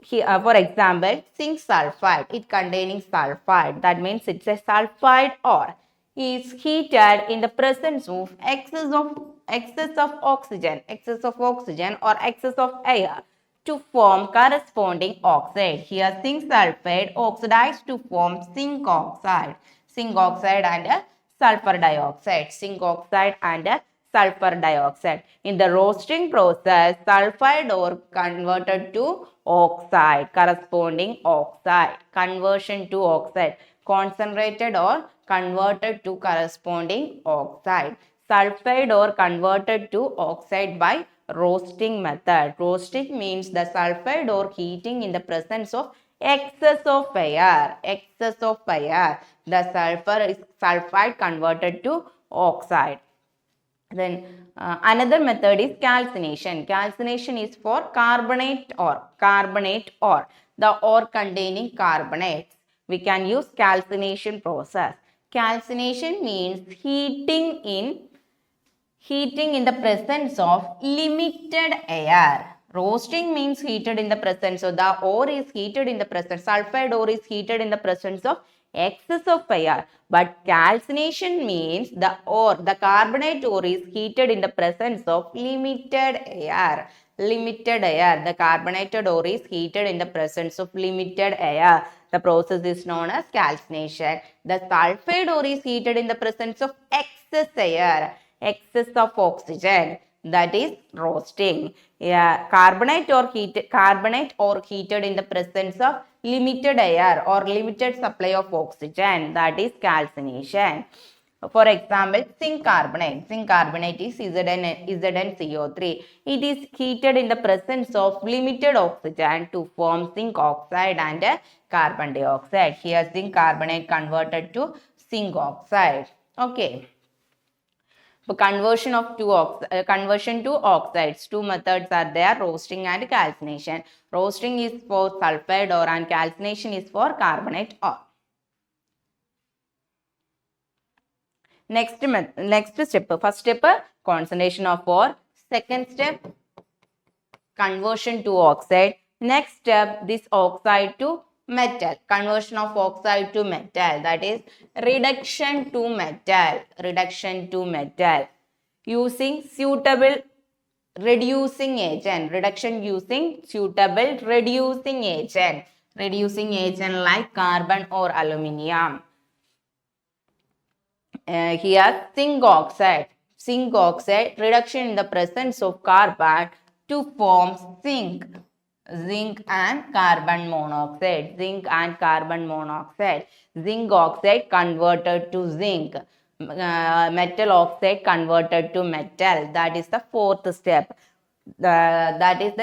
Here, for example, zinc sulfide, it containing sulfide. That means it's a sulfide ore. Is heated in the presence of excess of oxygen or excess of air to form corresponding oxide. Here zinc sulfide oxidized to form zinc oxide and sulfur dioxide. In the roasting process, sulfide ore converted to oxide, corresponding oxide. Conversion to oxide. Concentrated ore converted to corresponding oxide. Sulfide ore converted to oxide by roasting method. Roasting means the sulfide ore heating in the presence of excess of air. The sulfide converted to oxide. Then another method is calcination. Calcination is for carbonate ore. The ore containing carbonates. We can use calcination process. Calcination means heating in the presence of limited air. Roasting means heated in the presence. So the ore is heated in the presence. Sulfide ore is heated in the presence of excess of air. But calcination means the carbonate ore is heated in the presence of limited air. The carbonated ore is heated in the presence of limited air. The process is known as calcination. The sulfide ore is heated in the presence of excess air. Excess of oxygen, that is roasting. Carbonate ore heated in the presence of limited air or limited supply of oxygen, that is calcination. For example, zinc carbonate is ZnCO3. It is heated in the presence of limited oxygen to form zinc oxide and carbon dioxide. Here zinc carbonate converted to zinc oxide. Okay. For conversion to oxides, two methods are there, roasting and calcination. Roasting is for sulfide ore and calcination is for carbonate ore. Next step, first step, concentration of ore. Second step, conversion to oxide. Next step, this oxide to metal, conversion of oxide to metal, that is reduction to metal using suitable reducing agent. Reduction using suitable reducing agent like carbon or aluminium. Here zinc oxide, reduction in the presence of carbon to form zinc and carbon monoxide. Zinc oxide converted to zinc. Metal oxide converted to metal. That is the fourth step. That is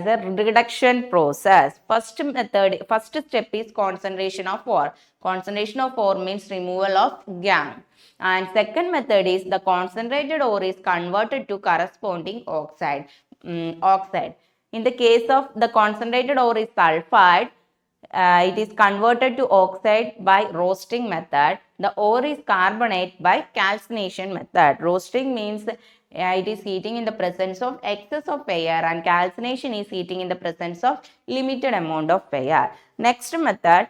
a reduction process. First step is concentration of ore. Concentration of ore means removal of gangue. And second method is the concentrated ore is converted to corresponding oxide. In the case of the concentrated ore is sulfide, it is converted to oxide by roasting method. The ore is carbonate by calcination method. Roasting means it is heating in the presence of excess of air, and calcination is heating in the presence of limited amount of air. Next method,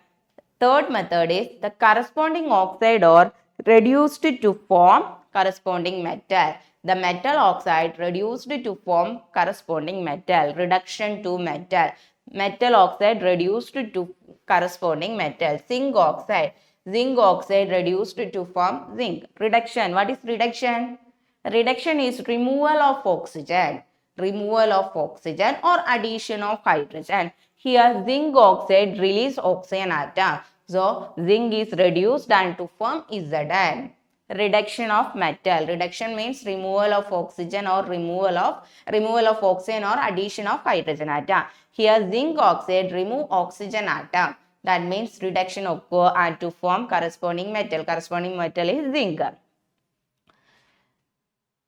Third method is the corresponding oxide or reduced to form corresponding metal. The metal oxide reduced to form corresponding metal. Reduction to metal. Metal oxide reduced to corresponding metal. Zinc oxide. Zinc oxide reduced to form zinc. Reduction. What is reduction? Reduction is removal of oxygen. Removal of oxygen or addition of hydrogen. Here zinc oxide release oxygen atom. So zinc is reduced and to form Zn. Reduction of metal. Reduction means removal of oxygen or removal of oxygen or addition of hydrogen atom. Here zinc oxide remove oxygen atom. That means reduction occur and to form corresponding metal. Corresponding metal is zinc.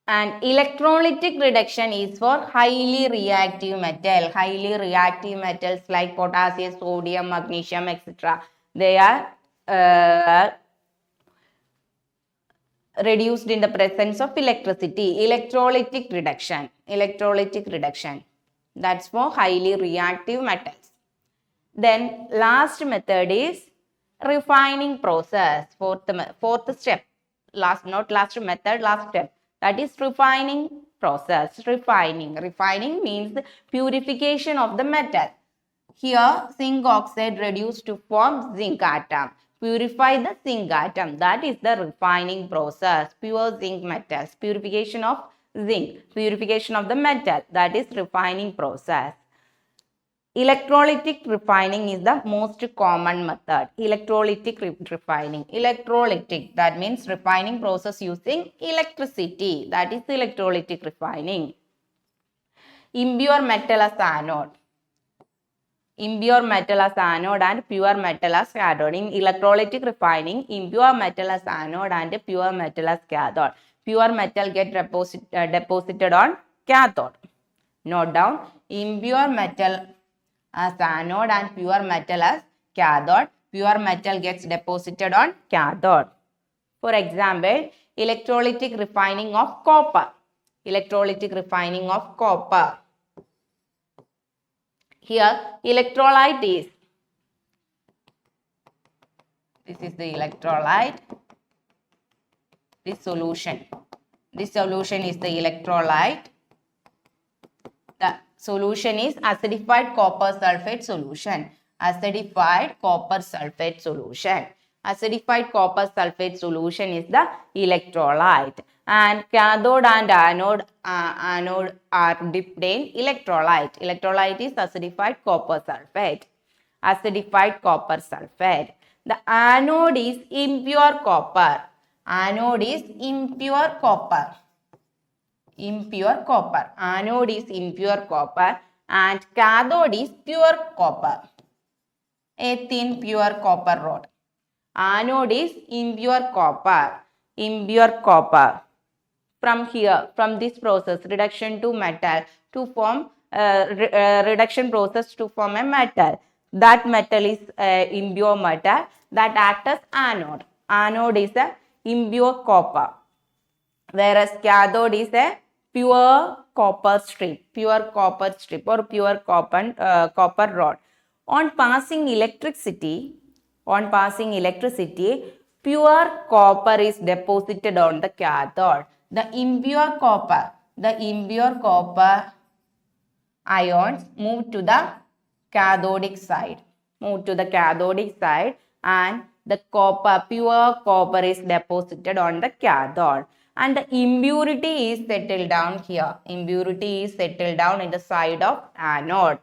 And electrolytic reduction is for highly reactive metal. Highly reactive metals like potassium, sodium, magnesium, etc. They are reduced in the presence of electricity. Electrolytic reduction. Electrolytic reduction. That's for highly reactive metals. Then last method is refining process. Fourth step. Last step. That is refining process. Refining. Refining means purification of the metal. Here zinc oxide reduced to form zinc atom. Purify the zinc atom. That is the refining process. Pure zinc metals. Purification of zinc. Purification of the metal. That is refining process. Electrolytic refining is the most common method. Electrolytic refining. Electrolytic, that means refining process using electricity. That is electrolytic refining. Impure metal as anode. Impure metal as anode and pure metal as cathode. In electrolytic refining, impure metal as anode and pure metal as cathode. Pure metal get deposited on cathode. Note down, impure metal as anode and pure metal as cathode. Pure metal gets deposited on cathode. For example, electrolytic refining of copper. Electrolytic refining of copper. Here, electrolyte is, this is the electrolyte, this solution. This solution is the electrolyte. The solution is acidified copper sulfate solution. Acidified copper sulfate solution. Acidified copper sulfate solution is the electrolyte. And cathode and anode are dipped in electrolyte. Electrolyte is acidified copper sulfate. Acidified copper sulfate. The anode is impure copper. Anode is impure copper. Impure copper. Anode is impure copper and cathode is pure copper. A thin pure copper rod. Anode is impure copper. Impure copper. From here, from this process, reduction to metal to form reduction process to form a metal. That metal is impure metal that acts as anode. Anode is a impure copper, whereas cathode is a pure copper strip or pure copper rod. On passing electricity, pure copper is deposited on the cathode. The impure copper ions move to the cathodic side. And the pure copper is deposited on the cathode. And the impurity is settled down here. Impurity is settled down in the side of anode.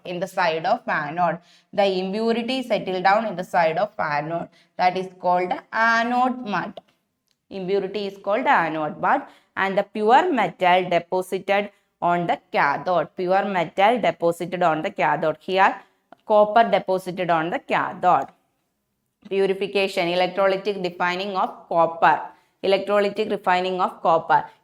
The impurity is settled down in the side of anode. That is called anode mud. Impurity is called anode mud. And the pure metal deposited on the cathode. Here, copper deposited on the cathode. Purification, electrolytic refining of copper.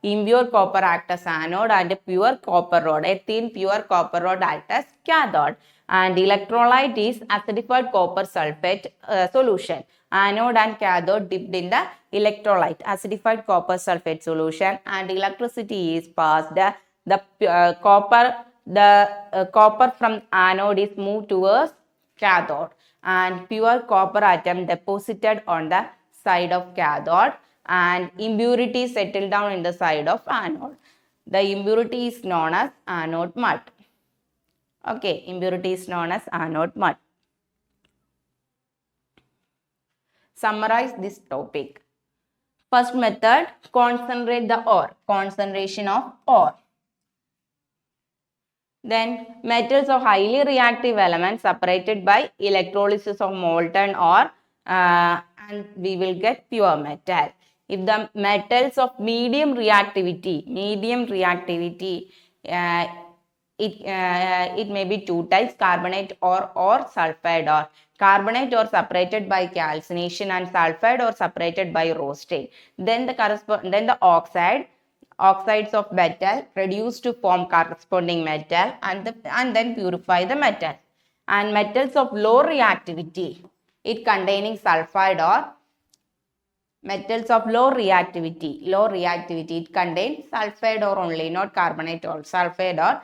Impure copper acts as anode and pure copper rod. A thin pure copper rod acts as cathode. And electrolyte is acidified copper sulfate solution. Anode and cathode dipped in the electrolyte, acidified copper sulfate solution, and electricity is passed. The copper from anode is moved towards cathode, and pure copper atom deposited on the side of cathode, and impurity settle down in the side of anode. The impurity is known as anode mud. Okay, impurity is known as anode mud. Summarize this topic. First method, concentrate the ore, concentration of ore. Then metals are highly reactive elements separated by electrolysis of molten ore, and we will get pure metal. If the metals of medium reactivity, it may be two types, carbonate ore or sulfide ore. Carbonate ore separated by calcination and sulfide ore separated by roasting. Then the oxides of metal reduced to form corresponding metal, and then purify the metal. And metals of low reactivity, it containing sulfide ore. Metals of low reactivity, it contains sulfide ore only, not carbonate ore. Sulfide ore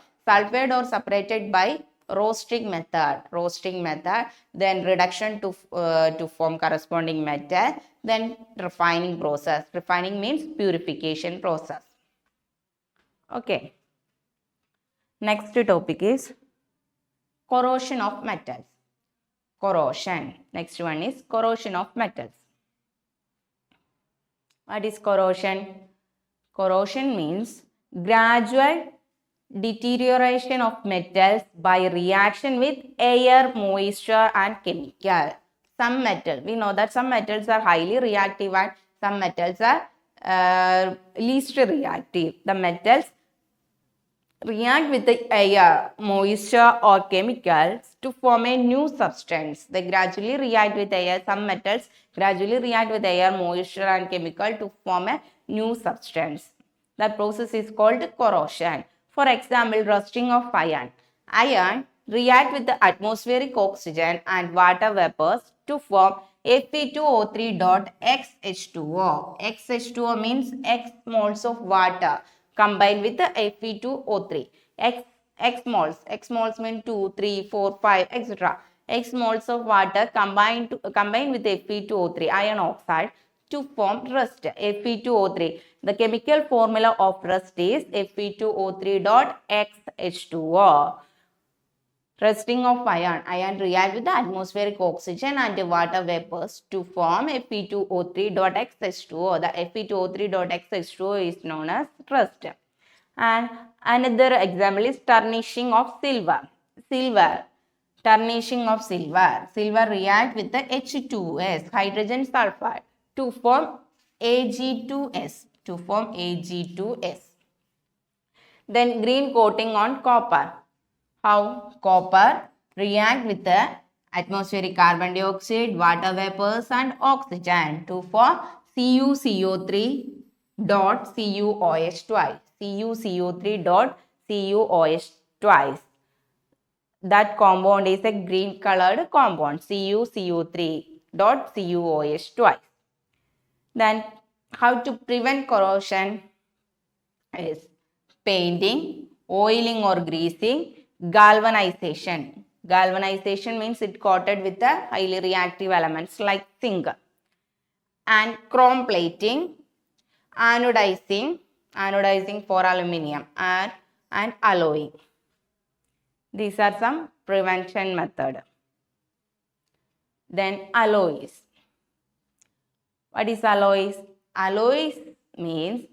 separated by roasting method, then reduction to form corresponding metal, then refining process. Refining means purification process. Okay. Next topic is corrosion of metals. Corrosion. Next one is corrosion of metals. What is corrosion? Corrosion means gradual deterioration of metals by reaction with air, moisture, and chemical. Some metals, we know that some metals are highly reactive and some metals are least reactive. The metals react with the air, moisture, or chemicals to form a new substance. They gradually react with air. Some metals gradually react with air, moisture, and chemical to form a new substance. The process is called corrosion. For example, rusting of iron. Iron react with the atmospheric oxygen and water vapors to form Fe2O3.XH2O. XH2O means X moles of water combined with the Fe2O3. X moles mean 2, 3, 4, 5, etc. X moles of water combined with Fe2O3, iron oxide, to form rust, Fe2O3. The chemical formula of rust is Fe2O3.XH2O. Rusting of iron. Iron react with the atmospheric oxygen and the water vapors to form Fe2O3.XH2O. The Fe2O3.XH2O is known as rust. And another example is tarnishing of silver. Tarnishing of silver. Silver react with the H2S, hydrogen sulfide, to form Ag2S. Then green coating on copper. How? Copper react with the atmospheric carbon dioxide, water vapors, and oxygen to form CuCO3.CuOH twice. CuCO3.CuOH twice. That compound is a green colored compound, CuCO3.CuOH twice. Then how to prevent corrosion is painting, oiling or greasing, galvanization. Galvanization means it coated with the highly reactive elements like zinc. And chrome plating, anodizing for aluminium, and alloying. These are some prevention methods. Then alloys. What is alloys? Alloys means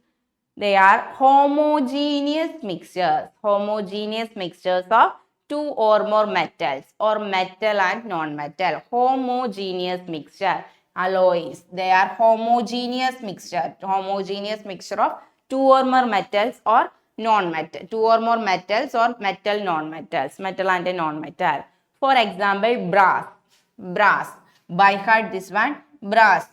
they are homogeneous mixtures of two or more metals, or metal and non-metal. Homogeneous mixture. Alloys, they are homogeneous mixture of two or more metals or non-metal. Two or more metals or metal non-metals. Metal and non-metal. For example, brass. By heart this one, brass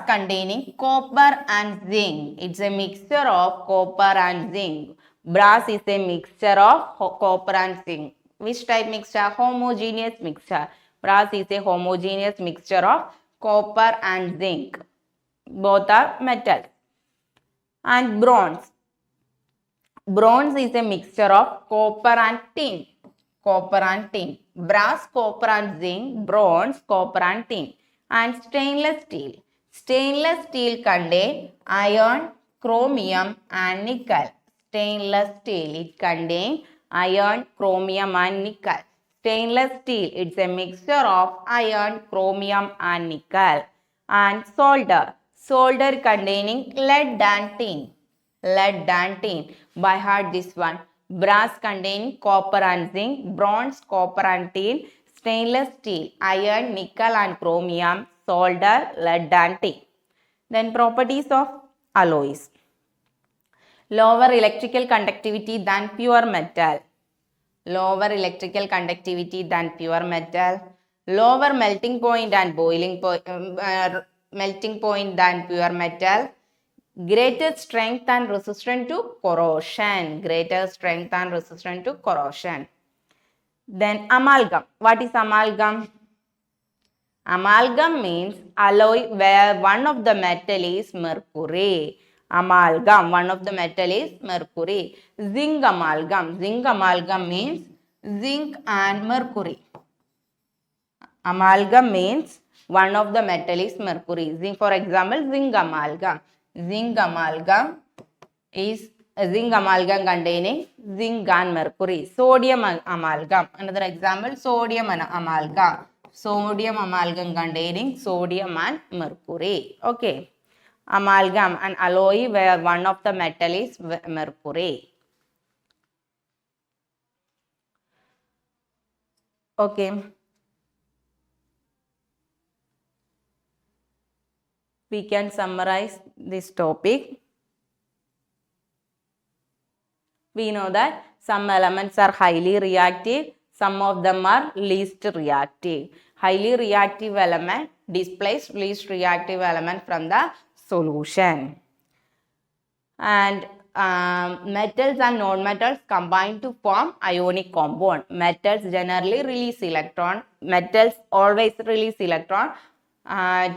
containing copper and zinc. It's a mixture of copper and zinc. Brass is a mixture of copper and zinc. Which type mixture? Homogeneous mixture. Brass is a homogeneous mixture of copper and zinc. Both are metals. And bronze. Bronze is a mixture of copper and tin. copper and tin. Brass, copper and zinc, bronze, copper and tin. And stainless steel. Stainless steel contain iron, chromium and nickel. Stainless steel, it contains iron, chromium and nickel. Stainless steel, it's a mixture of iron, chromium and nickel. And solder. Solder containing lead and tin. Lead and tin. By heart this one. Brass containing copper and zinc. Bronze, copper and tin. Stainless steel, iron, nickel and chromium. Solder, lead and tin. Then properties of alloys. Lower electrical conductivity than pure metal. Lower electrical conductivity than pure metal. Lower melting point and boiling point, melting point than pure metal. Greater strength and resistance to corrosion. Greater strength and resistance to corrosion. Then amalgam. What is amalgam? Amalgam means alloy where one of the metal is mercury. Amalgam, one of the metal is mercury. Zinc amalgam. Zinc amalgam means zinc and mercury. Amalgam means one of the metal is mercury. Zinc, for example, zinc amalgam. Zinc amalgam is a zinc amalgam containing zinc and mercury. Sodium amalgam. Another example, sodium amalgam. Sodium amalgam containing sodium and mercury. Okay. Amalgam, an alloy where one of the metal is mercury. Okay. We can summarize this topic. We know that some elements are highly reactive, some of them are least reactive. Highly reactive element displays least reactive element from the solution. And metals and non-metals combine to form ionic compound. Metals generally release electron. Metals always release electron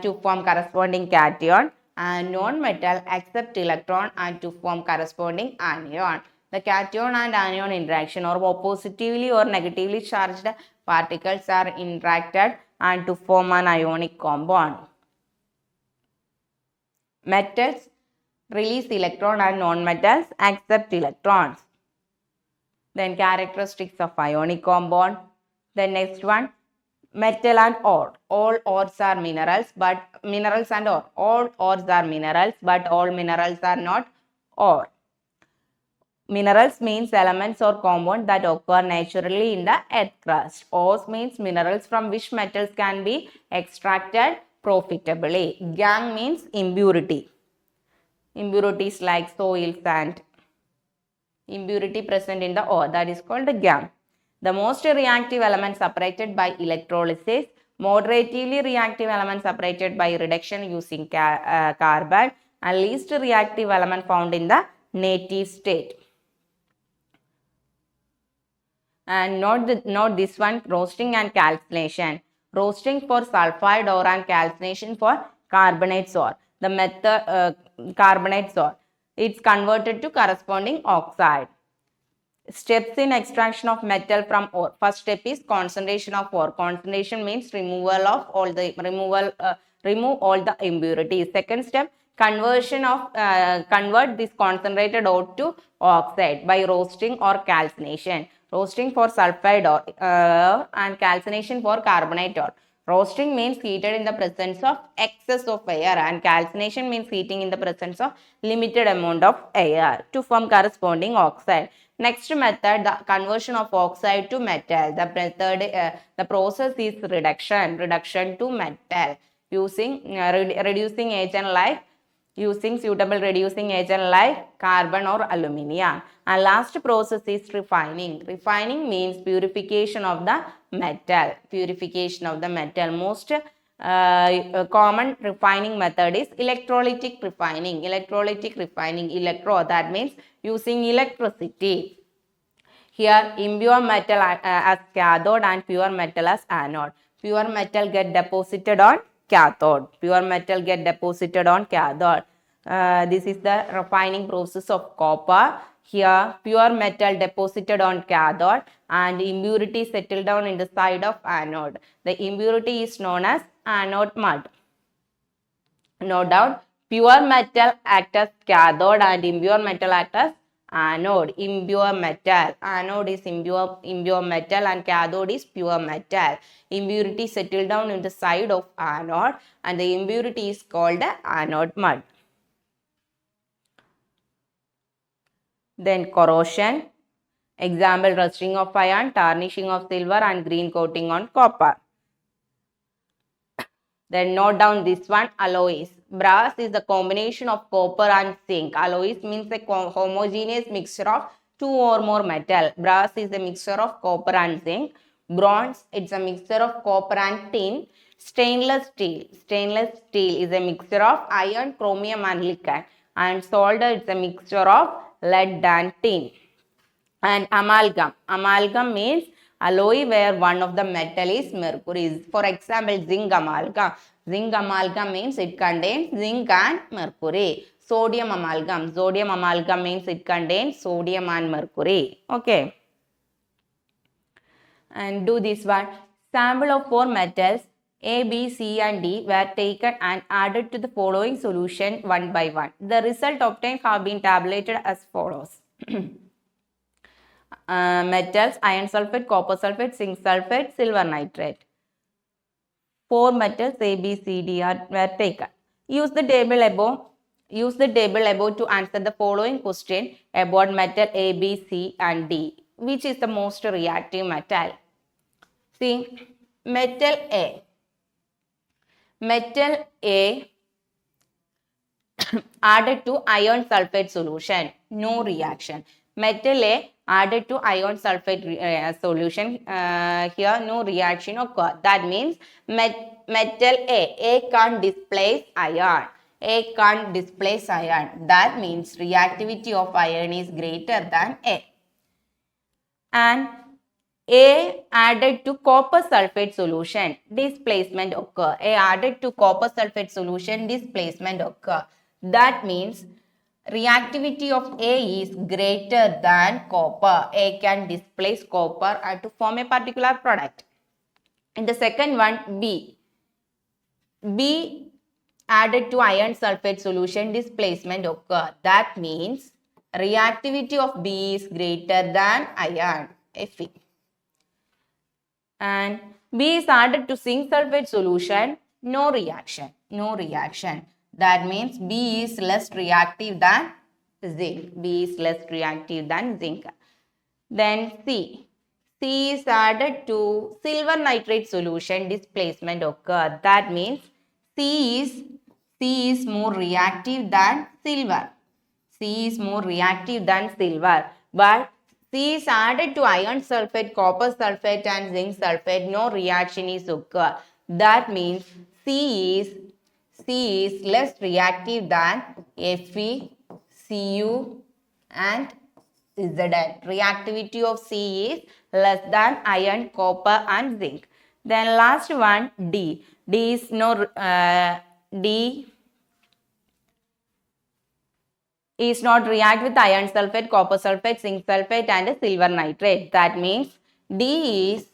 to form corresponding cation, and non-metal accept electron and to form corresponding anion. The cation and anion interaction or positively or negatively charged particles are interacted and to form an ionic compound. Metals release electron and non-metals accept electrons. Then characteristics of ionic compound. The next one, metal and ore. All ores are minerals, but minerals and ore. All ores are minerals, but all minerals are not ore. Minerals means elements or compounds that occur naturally in the earth crust. Ores means minerals from which metals can be extracted profitably. Gangue means impurity. Impurities like soil, sand. Impurity present in the ore, that is called the gangue. The most reactive element separated by electrolysis. Moderatively reactive element separated by reduction using carbon. And least reactive element found in the native state. And note this one, roasting and calcination. Roasting for sulfide ore and calcination for carbonates ore. The method carbonates ore. It's converted to corresponding oxide. Steps in extraction of metal from ore. First step is concentration of ore. Concentration means removal of all the remove all the impurities. Second step, conversion of convert this concentrated ore to oxide by roasting or calcination. Roasting for sulfide ore and calcination for carbonate ore. Roasting means heated in the presence of excess of air, and calcination means heating in the presence of limited amount of air to form corresponding oxide. Next method, the conversion of oxide to metal. The method, the process is reduction to metal using reducing agent like using suitable reducing agent like carbon or aluminium. And last process is refining. Refining means purification of the metal. Purification of the metal. Most common refining method is electrolytic refining. Electrolytic refining, that means using electricity. Here impure metal as cathode and pure metal as anode. Pure metal get deposited on cathode. Pure metal get deposited on cathode. This is the refining process of copper. Here, pure metal deposited on cathode and impurity settle down in the side of anode. The impurity is known as anode mud. No doubt, pure metal acts as cathode and impure metal acts as anode. Impure metal. Anode is impure metal and cathode is pure metal. Impurity settle down in the side of anode and the impurity is called anode mud. Then corrosion. Example, rusting of iron, tarnishing of silver and green coating on copper. Then note down this one, alloys. Brass is the combination of copper and zinc. Alloys means a homogeneous mixture of two or more metal. Brass is a mixture of copper and zinc. Bronze, it's a mixture of copper and tin. Stainless steel. Stainless steel is a mixture of iron, chromium and nickel. And solder, it's a mixture of lead and tin. And amalgam. Amalgam means alloy where one of the metal is mercury. For example, zinc amalgam. Zinc amalgam means it contains zinc and mercury. Sodium amalgam. Sodium amalgam means it contains sodium and mercury. Okay. And do this one. Sample of 4 metals A, B, C and D were taken and added to the following solution one by one. The result obtained have been tabulated as follows. Metals, iron sulfate, copper sulfate, zinc sulfate, silver nitrate. 4 metals A, B, C, D were taken. Use the table above to answer the following question about metal A, B, C and D. Which is the most reactive metal? See, metal A. Metal A added to iron sulfate solution, no reaction. Metal A added to iron sulfate solution, here no reaction occur. That means metal A can't displace iron. A can't displace iron. That means reactivity of iron is greater than A. And A added to copper sulfate solution, displacement occur. A added to copper sulfate solution, displacement occur. That means reactivity of A is greater than copper. A can displace copper and to form a particular product. In the second one, B. B added to iron sulfate solution, displacement occur. That means reactivity of B is greater than iron, Fe. And B is added to zinc sulfate solution, no reaction, no reaction. That means B is less reactive than zinc. B is less reactive than zinc. Then C. C is added to silver nitrate solution, displacement occur. That means C is more reactive than silver. C is more reactive than silver. But C is added to iron sulfate, copper sulfate and zinc sulfate, no reaction is occur. That means C is less reactive than Fe, Cu and Zn. Reactivity of C is less than iron, copper and zinc. Then last one, D. D is not react with iron sulfate, copper sulfate, zinc sulfate and silver nitrate. That means D is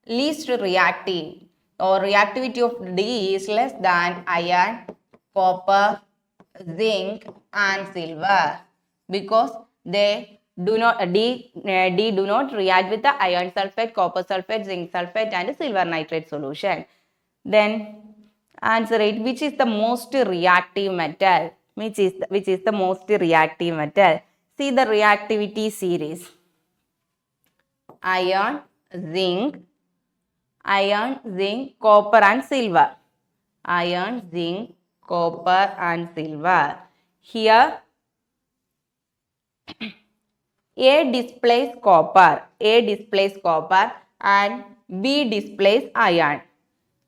least reactive or reactivity of D is less than iron, copper, zinc and silver because they do not D do not react with the iron sulfate, copper sulfate, zinc sulfate and silver nitrate solution. Then answer it, which is the most reactive metal? Which is the most reactive metal? See the reactivity series. Iron, zinc, copper and silver. Iron, zinc, copper and silver. Here A displays copper. And B displays iron.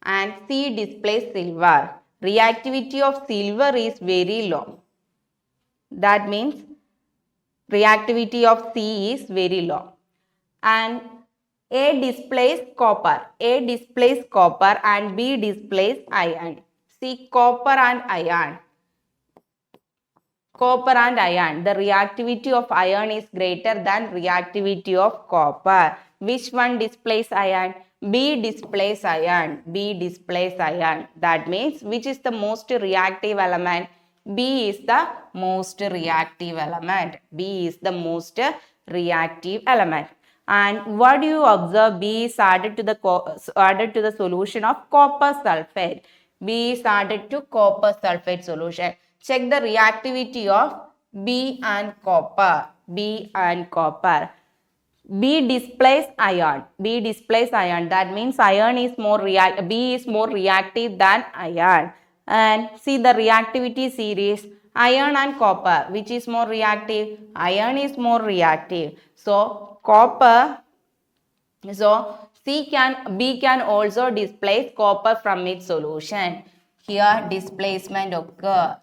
And C displays silver. Reactivity of silver is very low. That means reactivity of C is very low. And A displays copper. And B displays iron. See, copper and iron. Copper and iron. The reactivity of iron is greater than reactivity of copper. Which one displays iron? B displays iron. B displays iron. That means which is the most reactive element? B is the most reactive element. B is the most reactive element. And what do you observe? B is added to the solution of copper sulfate. B is added to copper sulfate solution. Check the reactivity of B and copper. B and copper. B displays iron. B displays iron. That means iron is B is more reactive than iron. And see the reactivity series. Iron and copper. Which is more reactive? Iron is more reactive. So copper. So B can also displace copper from its solution. Here displacement occur.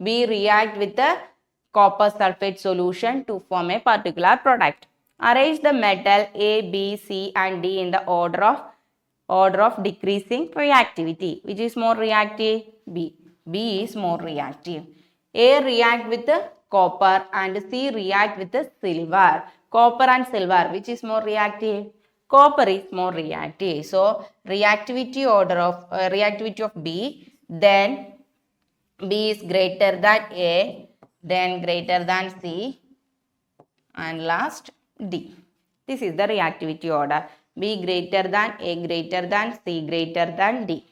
B react with the copper sulfate solution to form a particular product. Arrange the metal A, B, C and D in the order of decreasing reactivity. Which is more reactive? B. B is more reactive. A react with the copper and C react with the silver. Copper and silver, which is more reactive? Copper is more reactive. So reactivity of B, then B is greater than A, then greater than C, and last D. This is the reactivity order. B greater than A greater than C greater than D.